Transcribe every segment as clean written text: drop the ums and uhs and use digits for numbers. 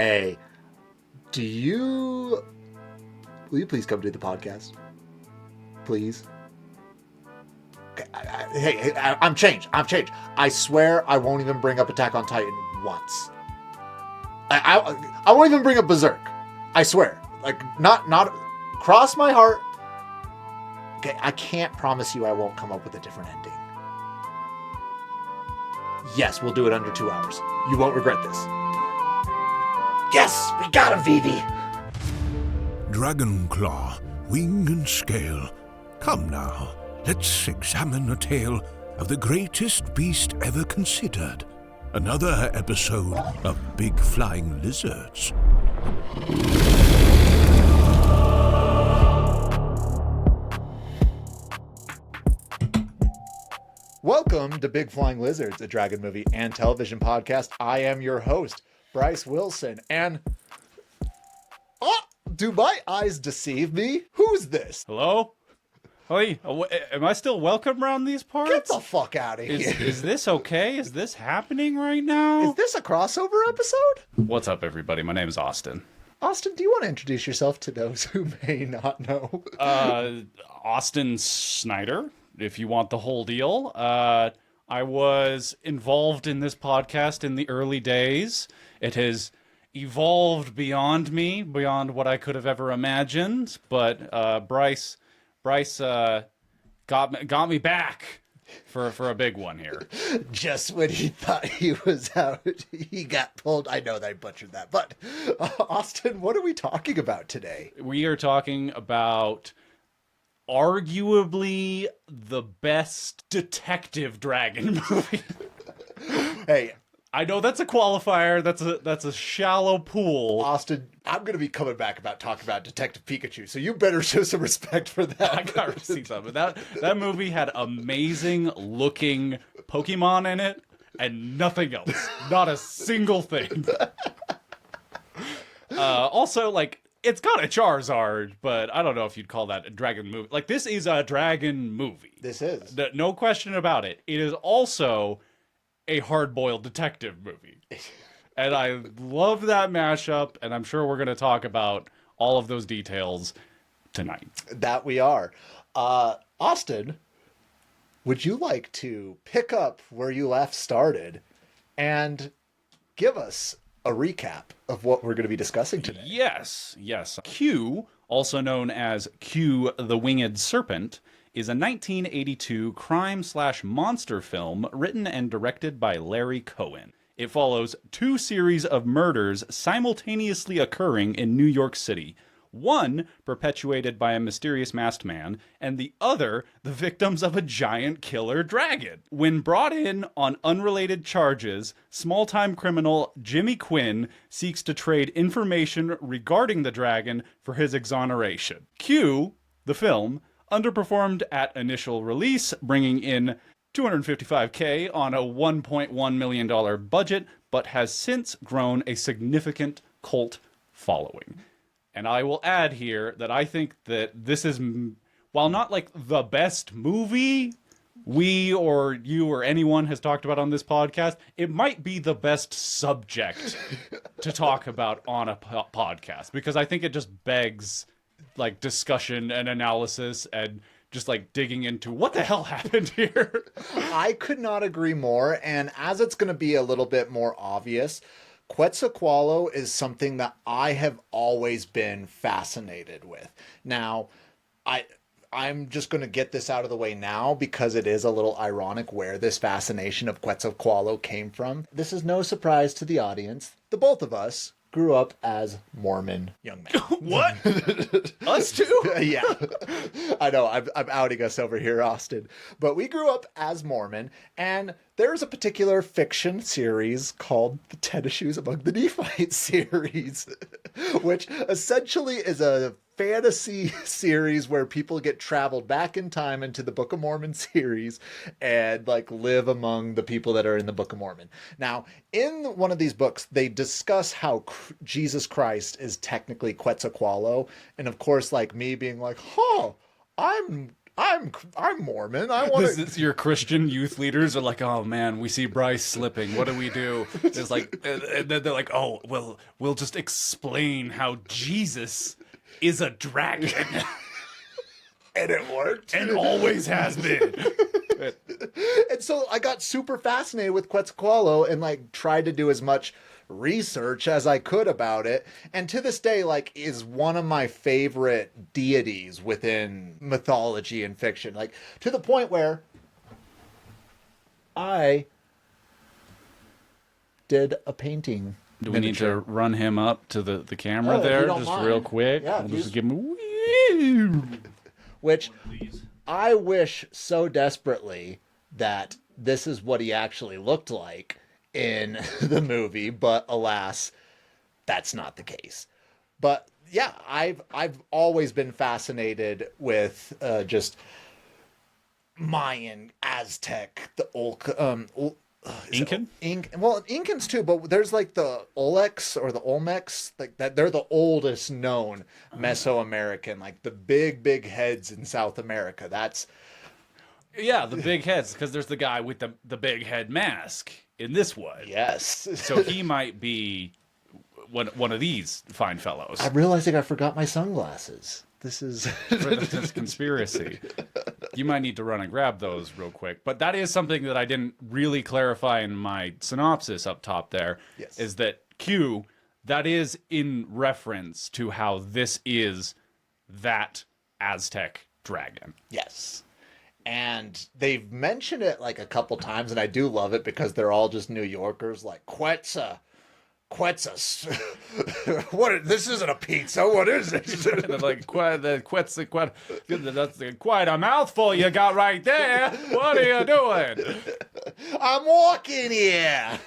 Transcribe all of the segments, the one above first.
Hey, will you please come do the podcast? Please? Okay, I'm changed. I swear I won't even bring up Attack on Titan once. I won't even bring up Berserk. I swear. Like, not cross my heart. Okay, I can't promise you I won't come up with a different ending. Yes, we'll do it under 2 hours. You won't regret this. Yes, we got him, Vivi. Dragon claw, wing and scale. Come now, let's examine a tale of the greatest beast ever considered. Another episode of Big Flying Lizards. Welcome to Big Flying Lizards, a dragon movie and television podcast. I am your host, Bryce Wilson, and... do my eyes deceive me? Who's this? Hello? Hey, am I still welcome around these parts? Get the fuck out of here. Is this okay? Is this happening right now? Is this a crossover episode? What's up, everybody? My name is Austin. Austin, do you want to introduce yourself to those who may not know? Austin Snyder, if you want the whole deal. I was involved in this podcast in the early days. It has evolved beyond me, beyond what I could have ever imagined. But Bryce got me back for a big one here. Just when he thought he was out, he got pulled. I know that I butchered that, but Austin, what are we talking about today? We are talking about arguably the best detective dragon movie. Hey, I know that's a qualifier. That's a shallow pool. Austin, I'm going to be coming back about talking about Detective Pikachu, so you better show some respect for that. I got receipts of it. That movie had amazing looking Pokemon in it and nothing else. Not a single thing. Also, like, it's got a Charizard, but I don't know if you'd call that a dragon movie. Like, this is a dragon movie. This is. No question about it. It is also a hard-boiled detective movie. And I love that mashup, and I'm sure we're going to talk about all of those details tonight. That we are. Austin, would you like to pick up where you last started and give us a recap of what we're going to be discussing today? Yes. Q, also known as Q the Winged Serpent, is a 1982 crime/monster film written and directed by Larry Cohen. It follows 2 series of murders simultaneously occurring in New York City. One perpetuated by a mysterious masked man, and the other the victims of a giant killer dragon. When brought in on unrelated charges, small-time criminal Jimmy Quinn seeks to trade information regarding the dragon for his exoneration. Q, the film, underperformed at initial release, bringing in $255K on a $1.1 million budget, but has since grown a significant cult following. And I will add here that I think that this is, while not like the best movie we or you or anyone has talked about on this podcast, it might be the best subject to talk about on a podcast, because I think it just begs like discussion and analysis and just like digging into what the hell happened here. I could not agree more. And as it's going to be a little bit more obvious, Quetzalcoatl is something that I have always been fascinated with. Now, I'm just going to get this out of the way now because it is a little ironic where this fascination of Quetzalcoatl came from. This is no surprise to the audience. The both of us grew up as Mormon young men. What? Us too? Yeah. I know, I'm outing us over here, Austin. But we grew up as Mormon, and there's a particular fiction series called The Tennis Shoes Among the Nephites series, which essentially is a fantasy series where people get traveled back in time into the Book of Mormon series and like live among the people that are in the Book of Mormon. Now, in one of these books, they discuss how Jesus Christ is technically Quetzalcoatl. And of course, like me being like, I'm I'm Mormon. I want This is your Christian youth leaders are like, oh man, we see Bryce slipping. What do we do? It's like, and then they're like, oh, well, we'll just explain how Jesus is a dragon. And it worked. And always has been. And so I got super fascinated with Quetzalcoatl and like tried to do as much research as I could about it. And to this day, like, is one of my favorite deities within mythology and fiction. Like, to the point where I did a painting. Do we need to run him up to the camera if you there don't just mind. real quick? Yeah, We'll just give him Which I wish so desperately that this is what he actually looked like in the movie, but alas, that's not the case. But yeah, I've always been fascinated with just Mayan, Aztec, the Incan? Well, Incans too, but there's like the Olex or the Olmecs, like that. They're the oldest known Mesoamerican, like the big heads in South America. That's Yeah, the big heads, because there's the guy with the big head mask in this one. yes. So he might be one of these fine fellows. I'm realizing I forgot my sunglasses. This is For this conspiracy. You might need to run and grab those real quick. But that is something that I didn't really clarify in my synopsis up top there. Yes. Is that Q, that is in reference to how this is that Aztec dragon. yes. And they've mentioned it like a couple times, and I do love it because they're all just New Yorkers, like Quetzalcoatl. What? This isn't a pizza. What is this? Like that's quite a mouthful you got right there. What are you doing? I'm walking here.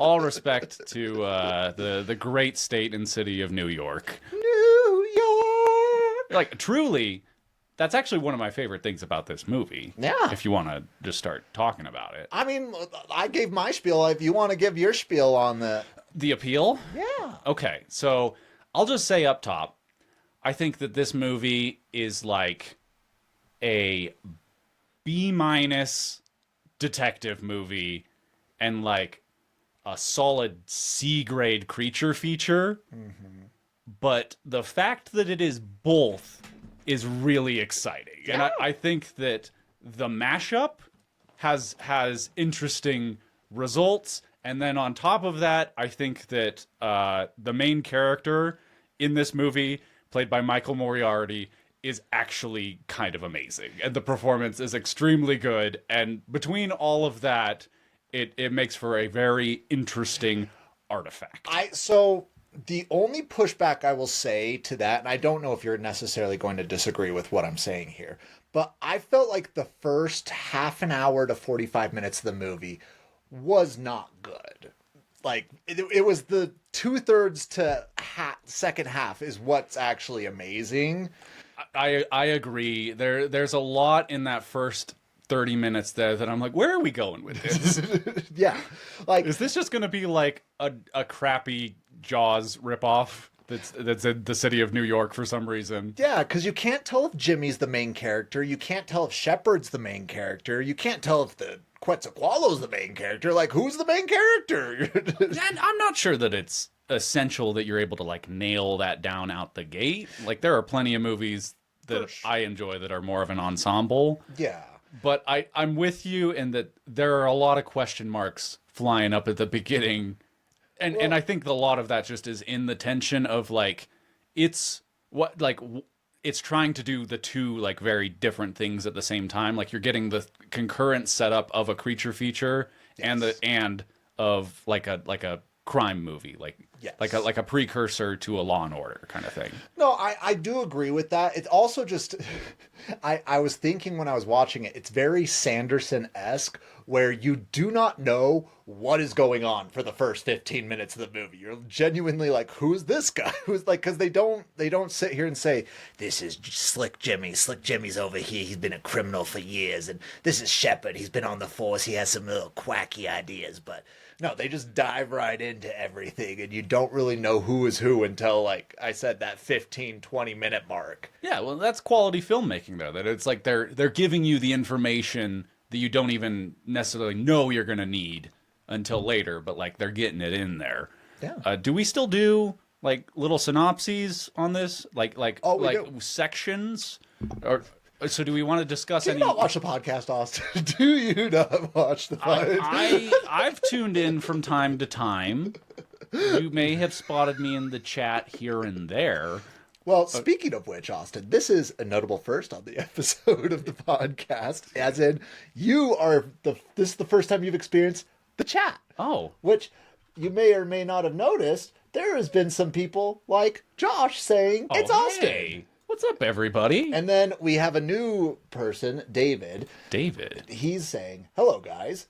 All respect to the great state and city of New York. New York. Like truly, that's actually one of my favorite things about this movie. Yeah. If you want to just start talking about it. I mean, I gave my spiel. If you want to give your spiel on The appeal? yeah. Okay, so I'll just say up top, I think that this movie is like a B- detective movie and like a solid C grade creature feature. Mm-hmm. But the fact that it is both is really exciting. Yeah. And I think that the mashup has interesting results. And then on top of that, I think that the main character in this movie, played by Michael Moriarty, is actually kind of amazing. And the performance is extremely good. And between all of that, it makes for a very interesting artifact. So the only pushback I will say to that, and I don't know if you're necessarily going to disagree with what I'm saying here, but I felt like the first half an hour to 45 minutes of the movie was not good. Like it was the 2/3 to second half is what's actually amazing. I agree. There's a lot in that first 30 minutes there that I'm like, where are we going with this? Yeah. Like, Is this just going to be like a crappy Jaws ripoff that's in the city of New York for some reason? yeah, because you can't tell if Jimmy's the main character. You can't tell if Shepard's the main character. You can't tell if the Quetzalcoatl's the main character. Like, who's the main character? And I'm not sure that it's essential that you're able to like nail that down out the gate. Like there are plenty of movies that I enjoy that are more of an ensemble. Yeah. But I'm with you in that there are a lot of question marks flying up at the beginning. And I think a lot of that just is in the tension of like, it's trying to do the two like very different things at the same time. Like you're getting the concurrent setup of a creature feature and of like a crime movie, like a precursor to a Law and Order kind of thing. No, I do agree with that. It's also just, I was thinking when I was watching it, it's very Sanderson-esque, where you do not know what is going on for the first 15 minutes of the movie. You're genuinely like, who's this guy? Who's like, because they don't sit here and say, this is Slick Jimmy. Slick Jimmy's over here. He's been a criminal for years. And this is Shepard. He's been on the force. He has some little quacky ideas, but no, they just dive right into everything, and don't really know who is who until, like I said, that 15-20 minute mark. Yeah, well, that's quality filmmaking, though. That it's like they're giving you the information that you don't even necessarily know you're going to need until later, but like they're getting it in there. Yeah. Do we still do like little synopses on this, like do. sections, or so? Do we want to discuss Do any? you not watch the podcast, Austin? Do you not watch the podcast? I've tuned in from time to time. You may have spotted me in the chat here and there. Well, speaking of which, Austin, this is a notable first on the episode of the podcast, as in this is the first time you've experienced the chat. Oh. Which you may or may not have noticed, there has been some people like Josh saying, it's Austin. Hey. What's up, everybody? And then we have a new person, David. David. He's saying, hello, guys.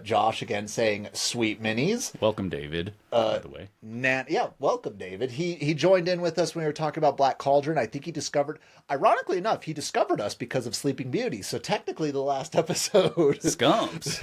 Josh again saying sweet minis. Welcome, David, by the way. Welcome, David. He joined in with us when we were talking about Black Cauldron. I think ironically enough, he discovered us because of Sleeping Beauty. So technically the last episode. Scums.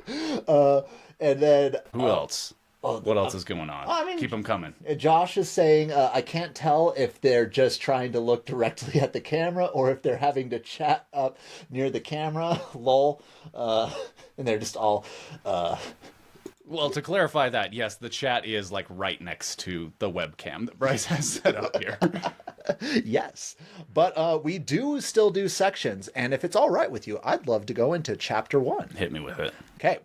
Scums! And then... Who else? What else is going on? I mean, keep them coming. Josh is saying, I can't tell if they're just trying to look directly at the camera or if they're having to chat up near the camera. Lol. And they're just all... Well, to clarify that, yes, the chat is like right next to the webcam that Bryce has set up here. Yes. But we do still do sections. And if it's all right with you, I'd love to go into Chapter 1. Hit me with it. Okay.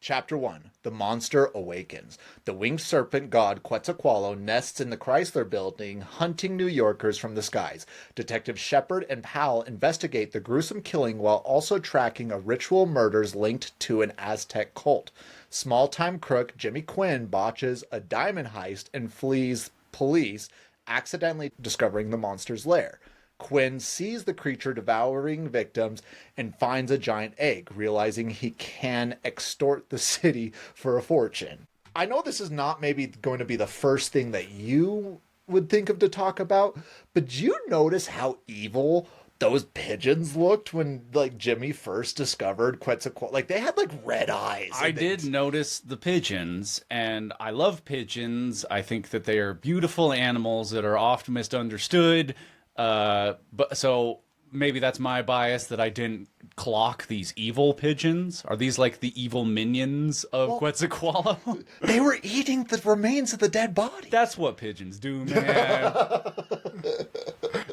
Chapter 1. The Monster Awakens. The winged serpent god Quetzalcoatl nests in the Chrysler Building, hunting New Yorkers from the skies. Detective Shepard and Powell investigate the gruesome killing while also tracking a ritual murders linked to an Aztec cult. Small-time crook Jimmy Quinn botches a diamond heist and flees police, accidentally discovering the monster's lair. Quinn sees the creature devouring victims and finds a giant egg, realizing he can extort the city for a fortune. I know this is not maybe going to be the first thing that you would think of to talk about, but did you notice how evil those pigeons looked when, like, Jimmy first discovered Quetzalcoatl? Like, they had, like, red eyes. I did notice the pigeons, and I love pigeons. I think that they are beautiful animals that are often misunderstood. But so maybe that's my bias that I didn't clock these evil pigeons. Are these like the evil minions of Quetzalcoatl? They were eating the remains of the dead body. That's what pigeons do, man.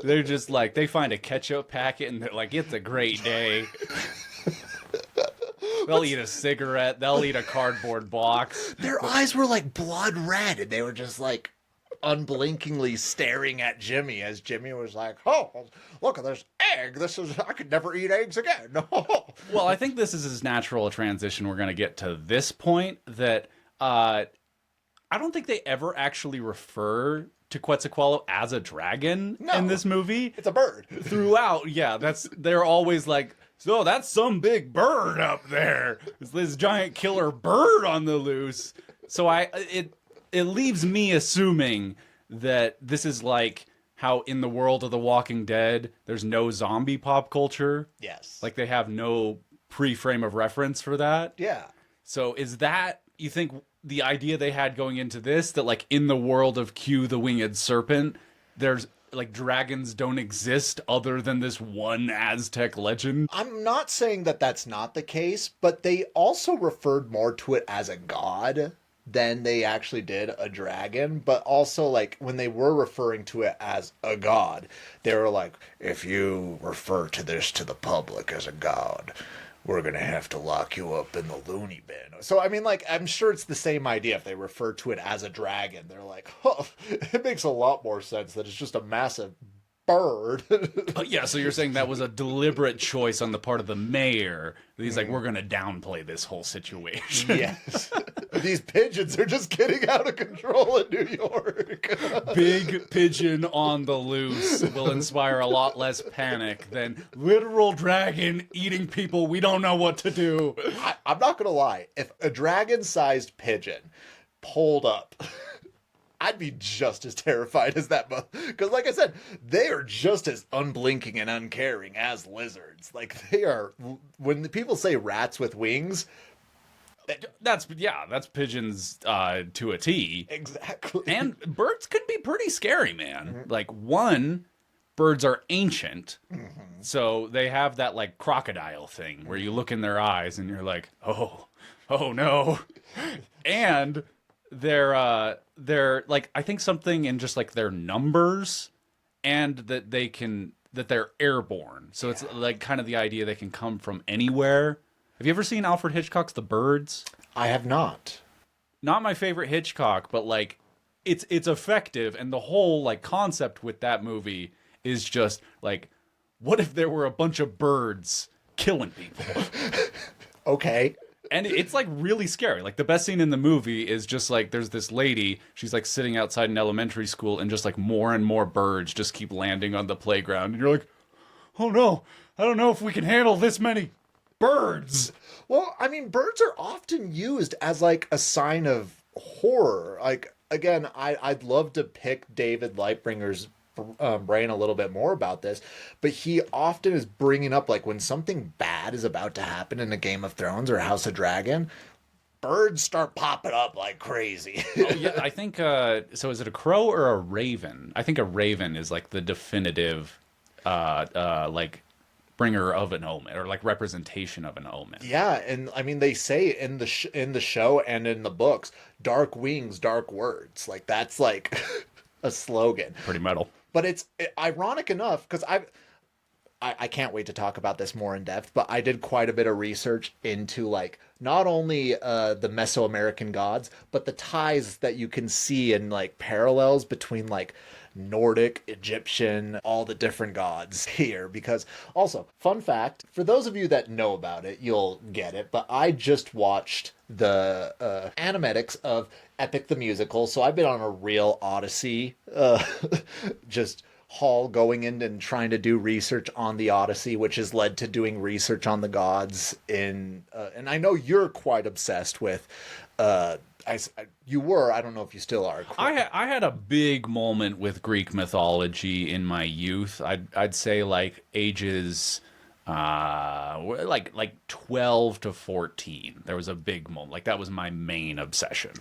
They're just like, they find a ketchup packet and they're like, it's a great day. They'll eat a cigarette. They'll eat a cardboard box. Their eyes were like blood red, and they were just like unblinkingly staring at Jimmy as Jimmy was like, oh, look at this egg. I could never eat eggs again. Well, I think this is as natural a transition we're going to get to this point that I don't think they ever actually refer to Quetzalcoatl as a dragon in this movie. It's a bird. Throughout, yeah, they're always like, so that's some big bird up there. It's this giant killer bird on the loose. So it leaves me assuming that this is like how in the world of The Walking Dead, there's no zombie pop culture. Yes. Like they have no pre-frame of reference for that. Yeah. So is that, you think, the idea they had going into this, that like in the world of Q the Winged Serpent, there's like dragons don't exist other than this one Aztec legend? I'm not saying that that's not the case, but they also referred more to it as a god than they actually did a dragon. But also, like, when they were referring to it as a god, they were like, if you refer to this to the public as a god, we're gonna have to lock you up in the loony bin. So, I mean, like, I'm sure it's the same idea if they refer to it as a dragon. They're like, oh, it makes a lot more sense that it's just a massive bird. Yeah, so you're saying that was a deliberate choice on the part of the mayor. He's like, we're going to downplay this whole situation. Yes. These pigeons are just getting out of control in New York. Big pigeon on the loose will inspire a lot less panic than literal dragon eating people we don't know what to do. I'm not going to lie. If a dragon-sized pigeon pulled up, I'd be just as terrified as that. Because like I said, they are just as unblinking and uncaring as lizards. Like they are, when the people say rats with wings, That's pigeons to a T. Exactly. And birds can be pretty scary, man. Like, one, birds are ancient, so they have that like crocodile thing where you look in their eyes and you're like, oh no. And they're like, I think something in just like their numbers, and that they're airborne. So it's like kind of the idea they can come from anywhere. Have you ever seen Alfred Hitchcock's The Birds? I have not. Not my favorite Hitchcock, but like it's effective, and the whole like concept with that movie is just like, what if there were a bunch of birds killing people? Okay. And it's like really scary. Like the best scene in the movie is just like there's this lady, she's like sitting outside an elementary school, and just like more and more birds just keep landing on the playground, and you're like, oh no, I don't know if we can handle this many birds. Well, I mean, birds are often used as like a sign of horror. Like, again, I'd love to pick David Lightbringer's brain a little bit more about this, but he often is bringing up like when something bad is about to happen in a Game of Thrones or House of Dragon, birds start popping up like crazy. Oh, yeah, I think so is it a crow or a raven? I think a raven is like the definitive like bringer of an omen, or like representation of an omen. Yeah, and I mean, they say in the show and in the books, dark wings, dark words. Like, that's like a slogan. Pretty metal. But it's ironic enough, because I can't wait to talk about this more in depth, but I did quite a bit of research into like not only the Mesoamerican gods, but the ties that you can see in like parallels between like Nordic, Egyptian, all the different gods here. Because also, fun fact, for those of you that know about it, you'll get it, but I just watched the animatics of Epic the Musical, so I've been on a real Odyssey just haul going in and trying to do research on the Odyssey, which has led to doing research on the gods in and I know you're quite obsessed with you were, I don't know if you still are. I had a big moment with Greek mythology in my youth. I'd say like ages like 12 to 14. There was a big moment. Like that was my main obsession.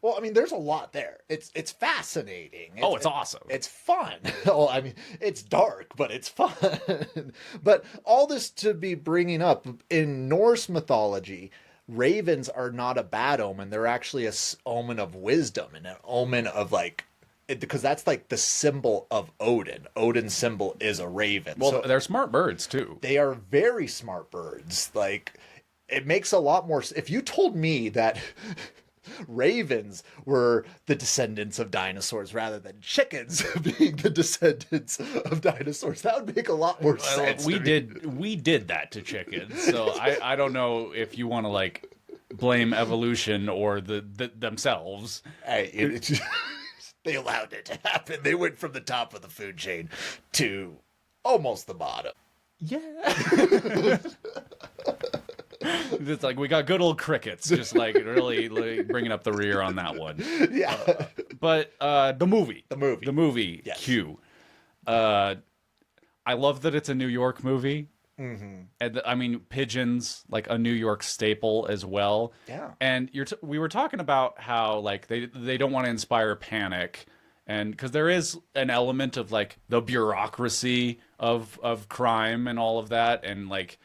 Well, I mean, there's a lot there. It's fascinating. It's awesome. It's fun. Well, I mean, it's dark, but it's fun. But all this to be bringing up, in Norse mythology, ravens are not a bad omen. They're actually a omen of wisdom and an omen of like, because that's like the symbol of Odin. Odin's symbol is a raven. Well, so they're smart birds too. they are very smart birds. Like, it makes a lot more. If you told me that ravens were the descendants of dinosaurs rather than chickens being the descendants of dinosaurs, that would make a lot more sense. We did that to chickens, so I don't know if you want to like blame evolution or the themselves. Hey, they allowed it to happen. They went from the top of the food chain to almost the bottom. Yeah. It's like we got good old crickets, just like really like, bringing up the rear on that one. Yeah. But the movie. Yes. Q. I love that it's a New York movie. Mm-hmm. And I mean, pigeons, like a New York staple as well. Yeah. And we were talking about how like they don't want to inspire panic, and because there is an element of like the bureaucracy of crime and all of that, and like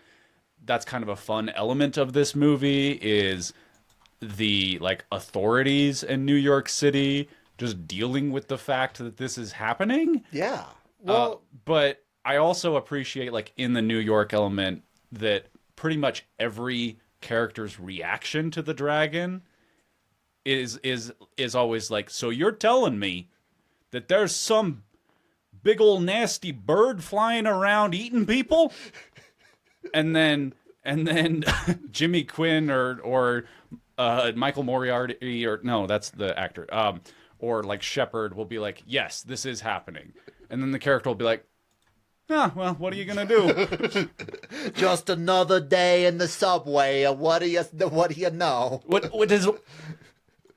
that's kind of a fun element of this movie is the like authorities in New York City just dealing with the fact that this is happening. Yeah. Well, But I also appreciate like in the New York element that pretty much every character's reaction to the dragon is always like, so you're telling me that there's some big old nasty bird flying around eating people? And then Jimmy Quinn or Michael Moriarty, or no, that's the actor, or like Shepard will be like, yes, this is happening. And then the character will be like, ah, well, what are you gonna do? just another day in the subway. What do you know? What is?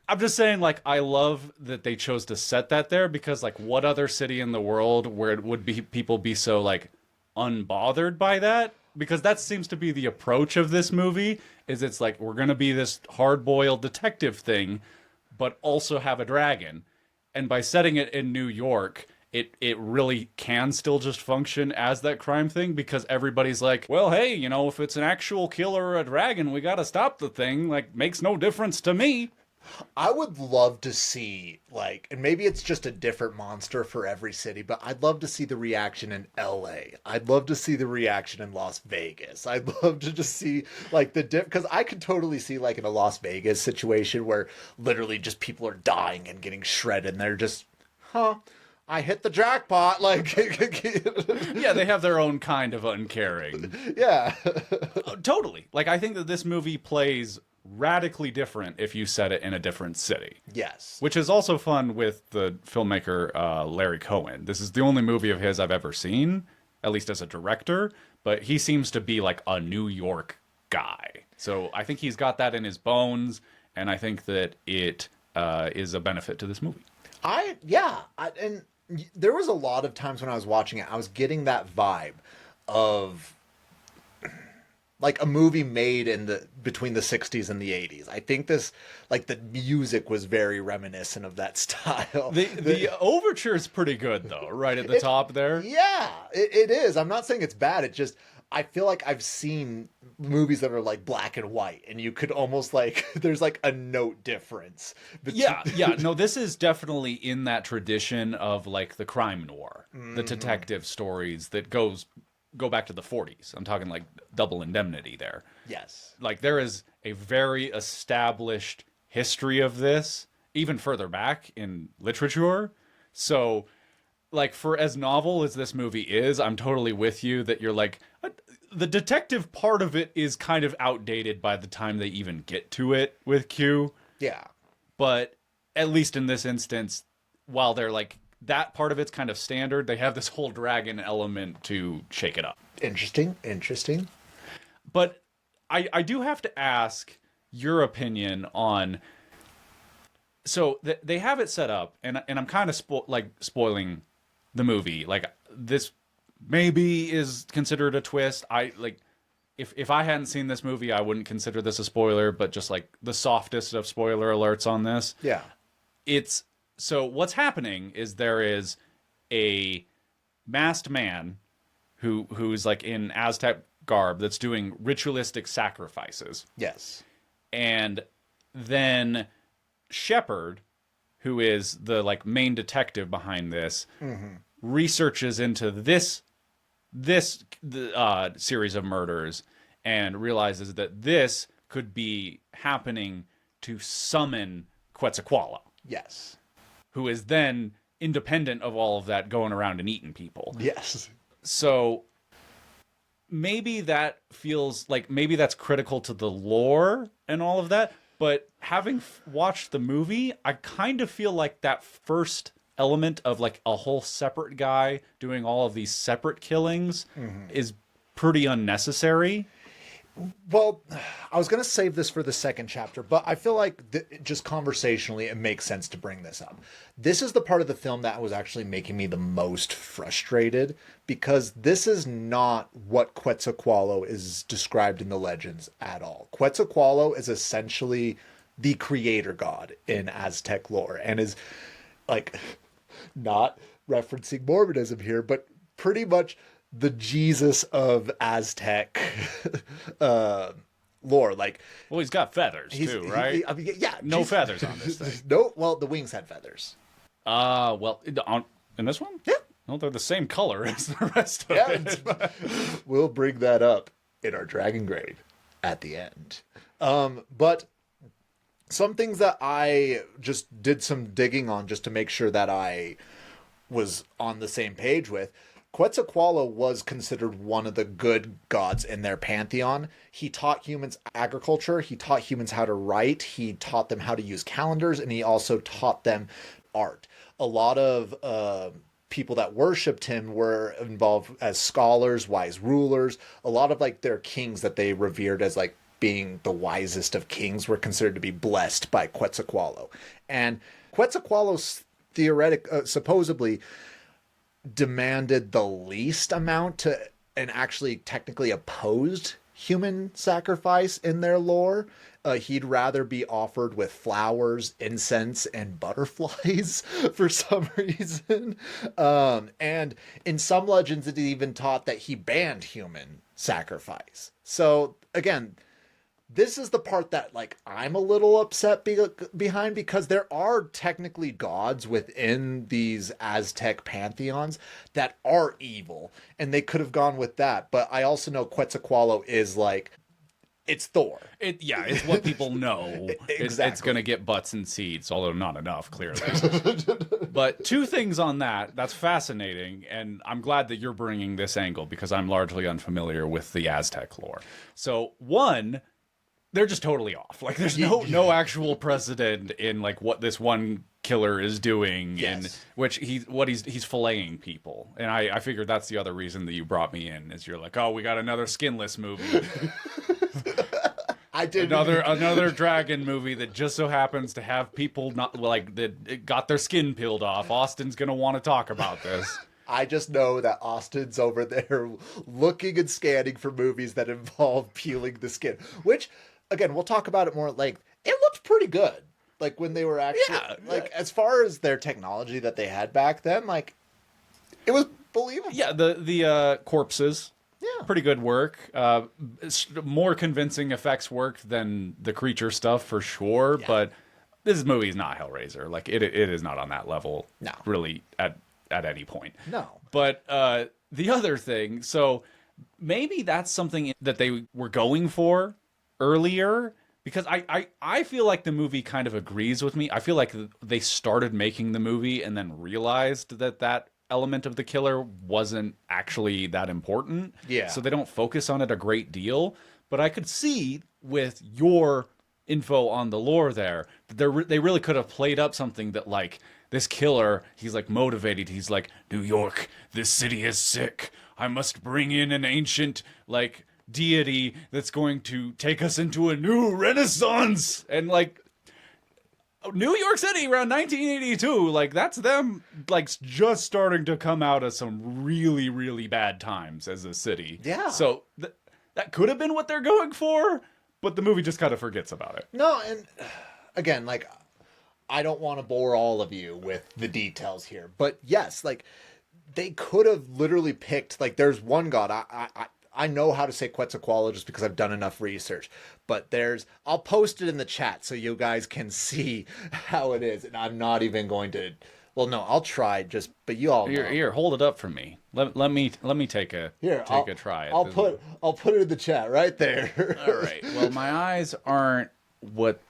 I'm just saying, like, I love that they chose to set that there, because like, what other city in the world where it would be people be so like unbothered by that? because that seems to be the approach of this movie, is it's like, we're going to be this hard-boiled detective thing, but also have a dragon. And by setting it in New York, it really can still just function as that crime thing, because everybody's like, well, hey, you know, if it's an actual killer or a dragon, we got to stop the thing. Like, makes no difference to me. I would love to see, like, and maybe it's just a different monster for every city, but I'd love to see the reaction in LA. I'd love to see the reaction in Las Vegas. I'd love to just see, like, because I could totally see, like, in a Las Vegas situation where literally just people are dying and getting shredded, and they're just, I hit the jackpot. Like, yeah, they have their own kind of uncaring. Yeah. Totally. Like, I think that this movie plays radically different if you set it in a different city. Yes. Which is also fun with the filmmaker Larry Cohen. This is the only movie of his I've ever seen, at least as a director, but he seems to be like a New York guy. So I think he's got that in his bones, and I think that it is a benefit to this movie. And there was a lot of times when I was watching it, I was getting that vibe of like a movie made between the 60s and the 80s. I think this, like, the music was very reminiscent of that style. The overture is pretty good, though, right at the top there. Yeah, it is. I'm not saying it's bad. It just, I feel like I've seen movies that are like black and white, and you could almost like, there's like a note difference. Yeah. No, this is definitely in that tradition of like the crime noir, the detective stories that go back to the 40s. I'm talking like Double Indemnity there. Yes. Like, there is a very established history of this, even further back in literature. So, like, for as novel as this movie is, I'm totally with you that you're like, the detective part of it is kind of outdated by the time they even get to it with Q. Yeah. But at least in this instance, while they're like, that part of it's kind of standard, they have this whole dragon element to shake it up. Interesting. But I do have to ask your opinion on... So they have it set up, and I'm kind of spoiling the movie. Like, this maybe is considered a twist. If I hadn't seen this movie, I wouldn't consider this a spoiler, but just like the softest of spoiler alerts on this. Yeah. So what's happening is there is a masked man who's like in Aztec garb that's doing ritualistic sacrifices. Yes. And then Shepard, who is the like main detective behind this, researches into this series of murders and realizes that this could be happening to summon Quetzalcoatl. Yes. Who is then independent of all of that, going around and eating people. Yes. So maybe that feels like, maybe that's critical to the lore and all of that, but having watched the movie, I kind of feel like that first element of like a whole separate guy doing all of these separate killings is pretty unnecessary. Well, I was going to save this for the second chapter, but I feel like just conversationally, it makes sense to bring this up. This is the part of the film that was actually making me the most frustrated, because this is not what Quetzalcoatl is described in the legends at all. Quetzalcoatl is essentially the creator god in Aztec lore, and is like, not referencing Mormonism here, but pretty much the Jesus of Aztec lore. Like, well, he's got feathers too, right? No feathers on this thing. No, well, the wings had feathers. In this one? Yeah. No, they're the same color as the rest of it. We'll bring that up in our Dragon Grave at the end. But some things that I just did some digging on just to make sure that I was on the same page with. Quetzalcoatl was considered one of the good gods in their pantheon. He taught humans agriculture. He taught humans how to write. He taught them how to use calendars, and he also taught them art. A lot of people that worshipped him were involved as scholars, wise rulers. A lot of like their kings that they revered as like being the wisest of kings were considered to be blessed by Quetzalcoatl. And Quetzalcoatl's supposedly demanded the least amount to and actually technically opposed human sacrifice in their lore. He'd rather be offered with flowers, incense, and butterflies for some reason. And in some legends, it even taught that he banned human sacrifice. So again, this is the part that like I'm a little upset behind, because there are technically gods within these Aztec pantheons that are evil, and they could have gone with that. But I also know Quetzalcoatl is like, it's Thor. It's what people know. Exactly. It's going to get butts and seeds, although not enough, clearly. But two things on that. That's fascinating, and I'm glad that you're bringing this angle, because I'm largely unfamiliar with the Aztec lore. So, one, they're just totally off. Like, there's no actual precedent in like what this one killer is doing, in which he's filleting people. And I figured that's the other reason that you brought me in, is you're like, oh, we got another skinless movie. I did another dragon movie that just so happens to have people not like that got their skin peeled off. Austin's gonna want to talk about this. I just know that Austin's over there looking and scanning for movies that involve peeling the skin, which, again, we'll talk about it more at length. It looked pretty good. Like, when they were actually, as far as their technology that they had back then, like, it was believable. Yeah, the corpses, pretty good work. More convincing effects work than the creature stuff, for sure. Yeah. But this movie is not Hellraiser. Like, it is not on that level, really, at any point. No. But the other thing, so maybe that's something that they were going for earlier, because I feel like the movie kind of agrees with me. I feel like they started making the movie and then realized that element of the killer wasn't actually that important. Yeah. So they don't focus on it a great deal. But I could see with your info on the lore there, that they really could have played up something that, like, this killer, he's like motivated. He's like, New York, this city is sick. I must bring in an ancient, like, deity that's going to take us into a new renaissance. And like, New York City around 1982, like, that's them like just starting to come out of some really, really bad times as a city. Yeah. So that could have been what they're going for, but the movie just kind of forgets about it. No, and again, like, I don't want to bore all of you with the details here, but yes, like, they could have literally picked, like, there's one god, I know how to say Quetzalcoatl just because I've done enough research, but I'll post it in the chat so you guys can see how it is, and I'm not even going to, well, no, I'll try, but you all know. Here, hold it up for me. Let me take a try. I'll put it in the chat right there. All right. Well, my eyes aren't what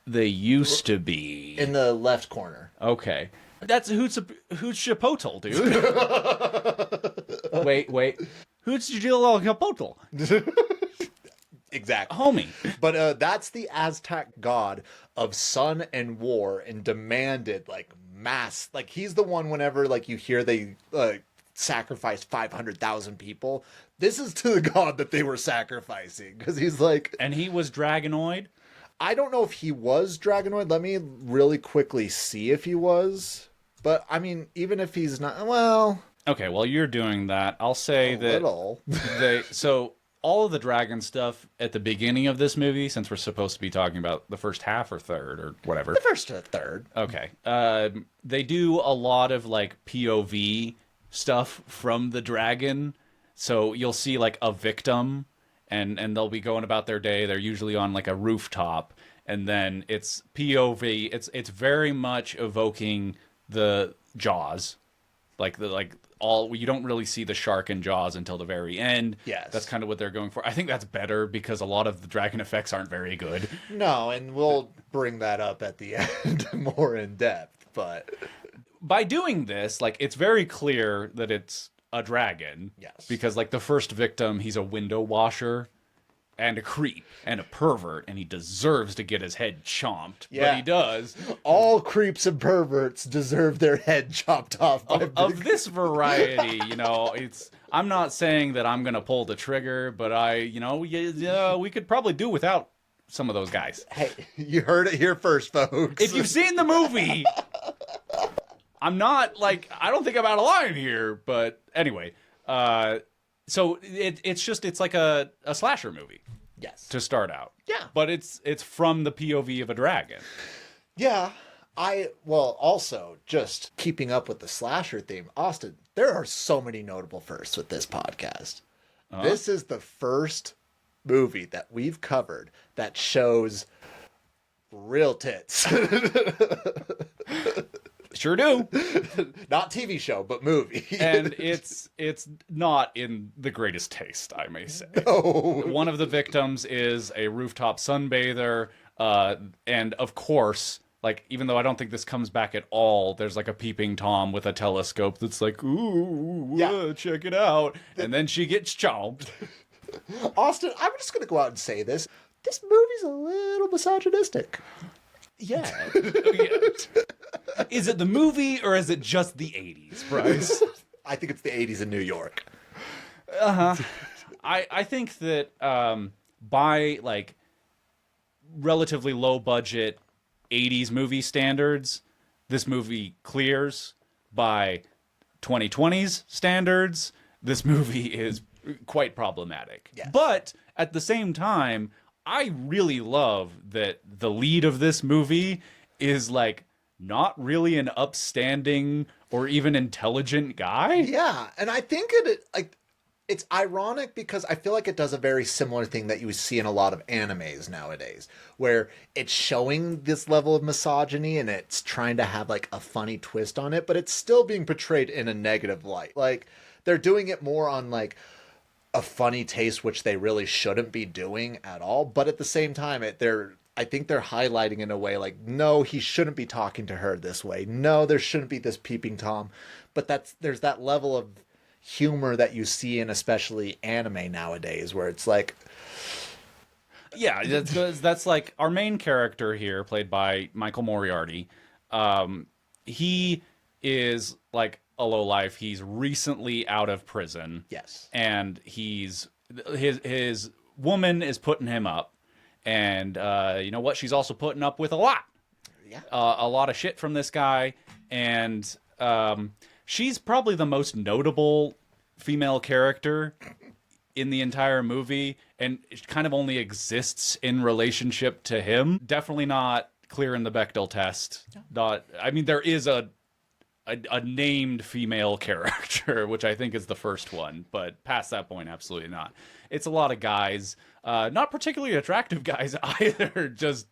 they used to be. In the left corner. Okay. That's Huitzilopochtli, dude. Wait. Huitzilopochtli. Exactly. Homie. But that's the Aztec god of sun and war, and demanded, like, mass. Like, he's the one, whenever, like, you hear they sacrificed 500,000 people, this is to the god that they were sacrificing, because he's like... And he was Dragonoid? I don't know if he was Dragonoid. Let me really quickly see if he was. But, I mean, even if he's not... Well... Okay, while you're doing that, I'll say so all of the dragon stuff at the beginning of this movie, since we're supposed to be talking about the first half or third or whatever. The first to third. Okay. They do a lot of, like, POV stuff from the dragon. So you'll see, like, a victim, and they'll be going about their day. They're usually on, like, a rooftop, and then it's POV. It's very much evoking the Jaws. You don't really see the shark in Jaws until the very end. Yes. That's kind of what they're going for. I think that's better because a lot of the dragon effects aren't very good. No, and we'll bring that up at the end more in depth, but... By doing this, like, it's very clear that it's a dragon. Yes. Because, like, the first victim, he's a window washer and a creep and a pervert, and he deserves to get his head chomped. Yeah. But he does. All creeps and perverts deserve their head chopped off. Of this variety, I'm not saying that I'm going to pull the trigger, but we could probably do without some of those guys. Hey, you heard it here first, folks. If you've seen the movie, I'm not, like, I don't think I'm out of line here, but anyway, So it's like a slasher movie Yes. to start out. Yeah. But it's from the POV of a dragon. Yeah. Also, just keeping up with the slasher theme, Austin, there are so many notable firsts with this podcast. This is the first movie that we've covered that shows real tits. Sure do. Not TV show, but movie. And it's not in the greatest taste, I may say. No. One of the victims is a rooftop sunbather, and of course, like, even though I don't think this comes back at all, there's like a peeping Tom with a telescope that's like, ooh, Yeah. check it out. And then she gets chomped. Austin, I'm just going to go out and say this. This movie's a little misogynistic. Yeah. Is it the movie or is it just the 80s, Bryce? I think it's the 80s in New York. I think that by like relatively low budget 80s movie standards, this movie clears. By 2020's standards, this movie is quite problematic. Yes. But at the same time, I really love that the lead of this movie is like not really an upstanding or even intelligent guy. Yeah, and I think it's ironic because I feel like it does a very similar thing that you see in a lot of animes nowadays, where it's showing this level of misogyny and it's trying to have like a funny twist on it, but it's still being portrayed in a negative light. Like they're doing it more on like a funny taste, which they really shouldn't be doing at all. But at the same time, I think they're highlighting in a way like, no, he shouldn't be talking to her this way. No, there shouldn't be this peeping Tom. But there's that level of humor that you see in especially anime nowadays, where it's like, Yeah, that's like our main character here, played by Michael Moriarty. He is like a lowlife. He's recently out of prison. yes, And his woman is putting him up, and you know what? She's also putting up with a lot of shit from this guy, and she's probably the most notable female character in the entire movie, and it kind of only exists in relationship to him. Definitely not clear in the Bechdel test. There is a named female character, which I think is the first one, but past that point, absolutely not. It's a lot of guys, not particularly attractive guys either, just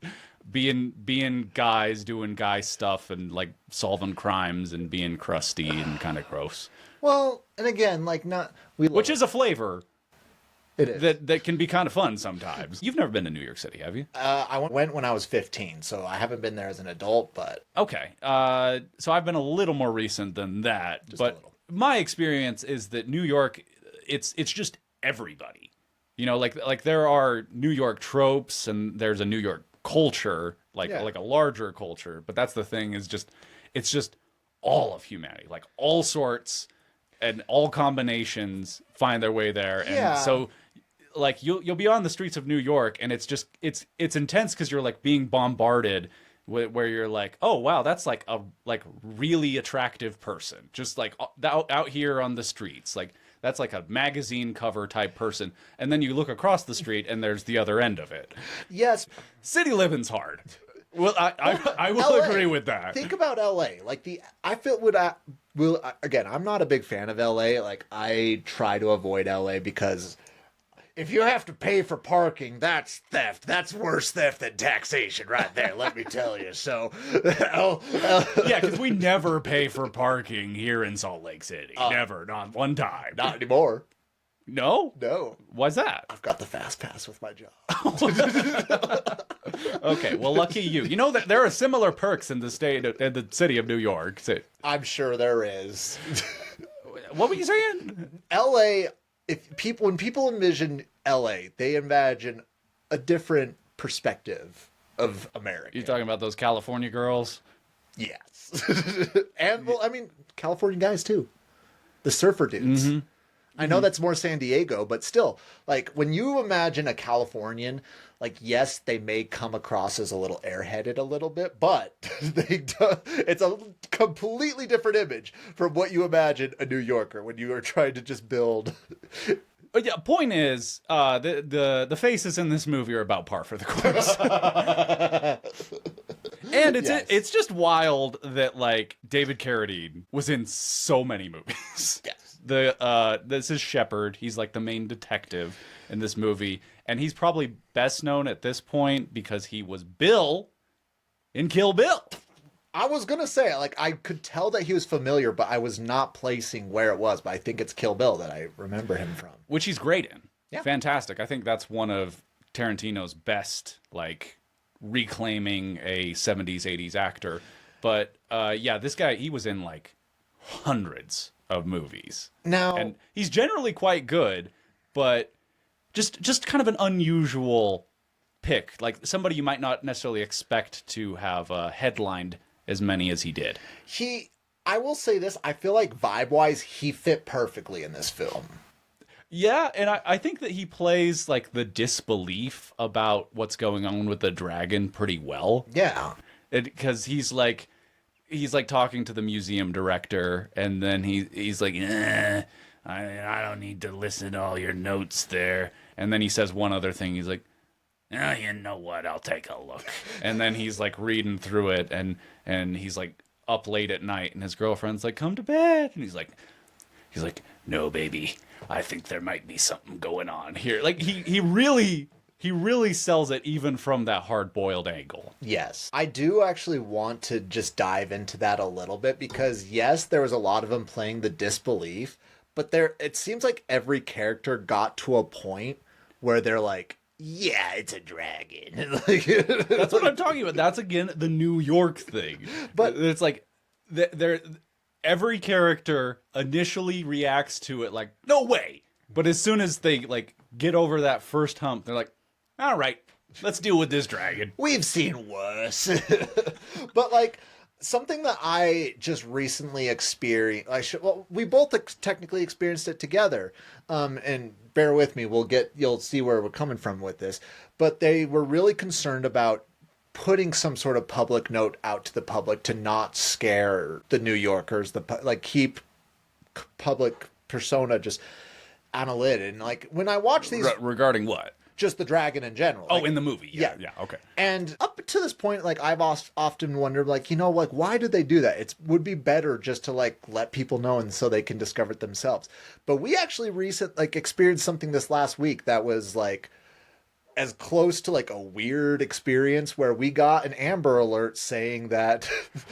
being guys doing guy stuff and like solving crimes and being crusty and kind of gross. well, and again, like Which is a flavor it is. that can be kind of fun sometimes. You've never been to New York City, have you? I went when I was 15, so I haven't been there as an adult, but Okay. So I've been a little more recent than that. a But little. my experience is that New York, it's just everybody. You know, like there are New York tropes and there's a New York culture, like a larger culture. But that's the thing, is it's just all of humanity, like all sorts and all combinations find their way there. Yeah. And so like you'll be on the streets of New York, and it's intense because you're like being bombarded where you're like, oh wow, that's like a really attractive person, just like out here on the streets, like that's like a magazine cover type person, and then you look across the street and there's the other end of it. yes, City living's hard. Well, I will LA. agree with that. Think about LA. Like again, I'm not a big fan of LA. Like I try to avoid LA because if you have to pay for parking, that's theft. That's worse theft than taxation right there, let me tell you. So, Yeah, because we never pay for parking here in Salt Lake City. Never, not one time. not anymore. No? No. Why's that? I've got the fast pass with my job. Okay, well, lucky you. You know that there are similar perks in the city of New York. So, I'm sure there is. what were you saying? LA, when people envision LA, they imagine a different perspective of America. You're talking about those California girls? Yes. And well, I mean, California guys too. The surfer dudes. Mm-hmm. I know that's more San Diego, but still, like when you imagine a Californian, like, yes, they may come across as a little airheaded a little bit, but it's a completely different image from what you imagine a New Yorker when you are trying to just build. But yeah, point is, the faces in this movie are about par for the course. And it's just wild that, like, David Carradine was in so many movies. Yes. This is Shepard. He's like the main detective in this movie, and he's probably best known at this point because he was Bill in Kill Bill. I was gonna say, like, I could tell that he was familiar, but I was not placing where it was. But I think it's Kill Bill that I remember him from, which he's great in. Yeah. Fantastic. I think that's one of Tarantino's best, like, reclaiming a 70s, 80s actor. But yeah, this guy, he was in like hundreds of movies. Now, and he's generally quite good, but just kind of an unusual pick. Like somebody you might not necessarily expect to have headlined as many as he did. I will say this, I feel like vibe-wise, he fit perfectly in this film. Yeah, and I think that he plays like the disbelief about what's going on with the dragon pretty well. Yeah. Because he's like talking to the museum director, and then he's like, I don't need to listen to all your notes there. And then he says one other thing. He's like, oh, you know what? I'll take a look. And then he's like reading through it, and he's like up late at night, and his girlfriend's like, come to bed. And he's like, no, baby, I think there might be something going on here. Like he really sells it even from that hard-boiled angle. Yes. I do actually want to just dive into that a little bit because, yes, there was a lot of them playing the disbelief, but it seems like every character got to a point where they're like, yeah, it's a dragon. That's what I'm talking about. That's, again, the New York thing. But it's like, every character initially reacts to it like, no way. But as soon as they, like, get over that first hump, they're like, all right, let's deal with this dragon. We've seen worse. But, like, something that I just recently experienced, we both technically experienced it together. And bear with me, you'll see where we're coming from with this. But they were really concerned about putting some sort of public note out to the public to not scare the New Yorkers, keep public persona just on a lid. And, like, when I watch these... Regarding what? Just the dragon in general. Oh, in the movie. Yeah, okay. And up to this point, like, I've often wondered, like, why did they do that? It would be better just to, like, let people know and so they can discover it themselves. But we actually experienced something this last week that was, like, as close to, like, a weird experience where we got an Amber Alert saying that...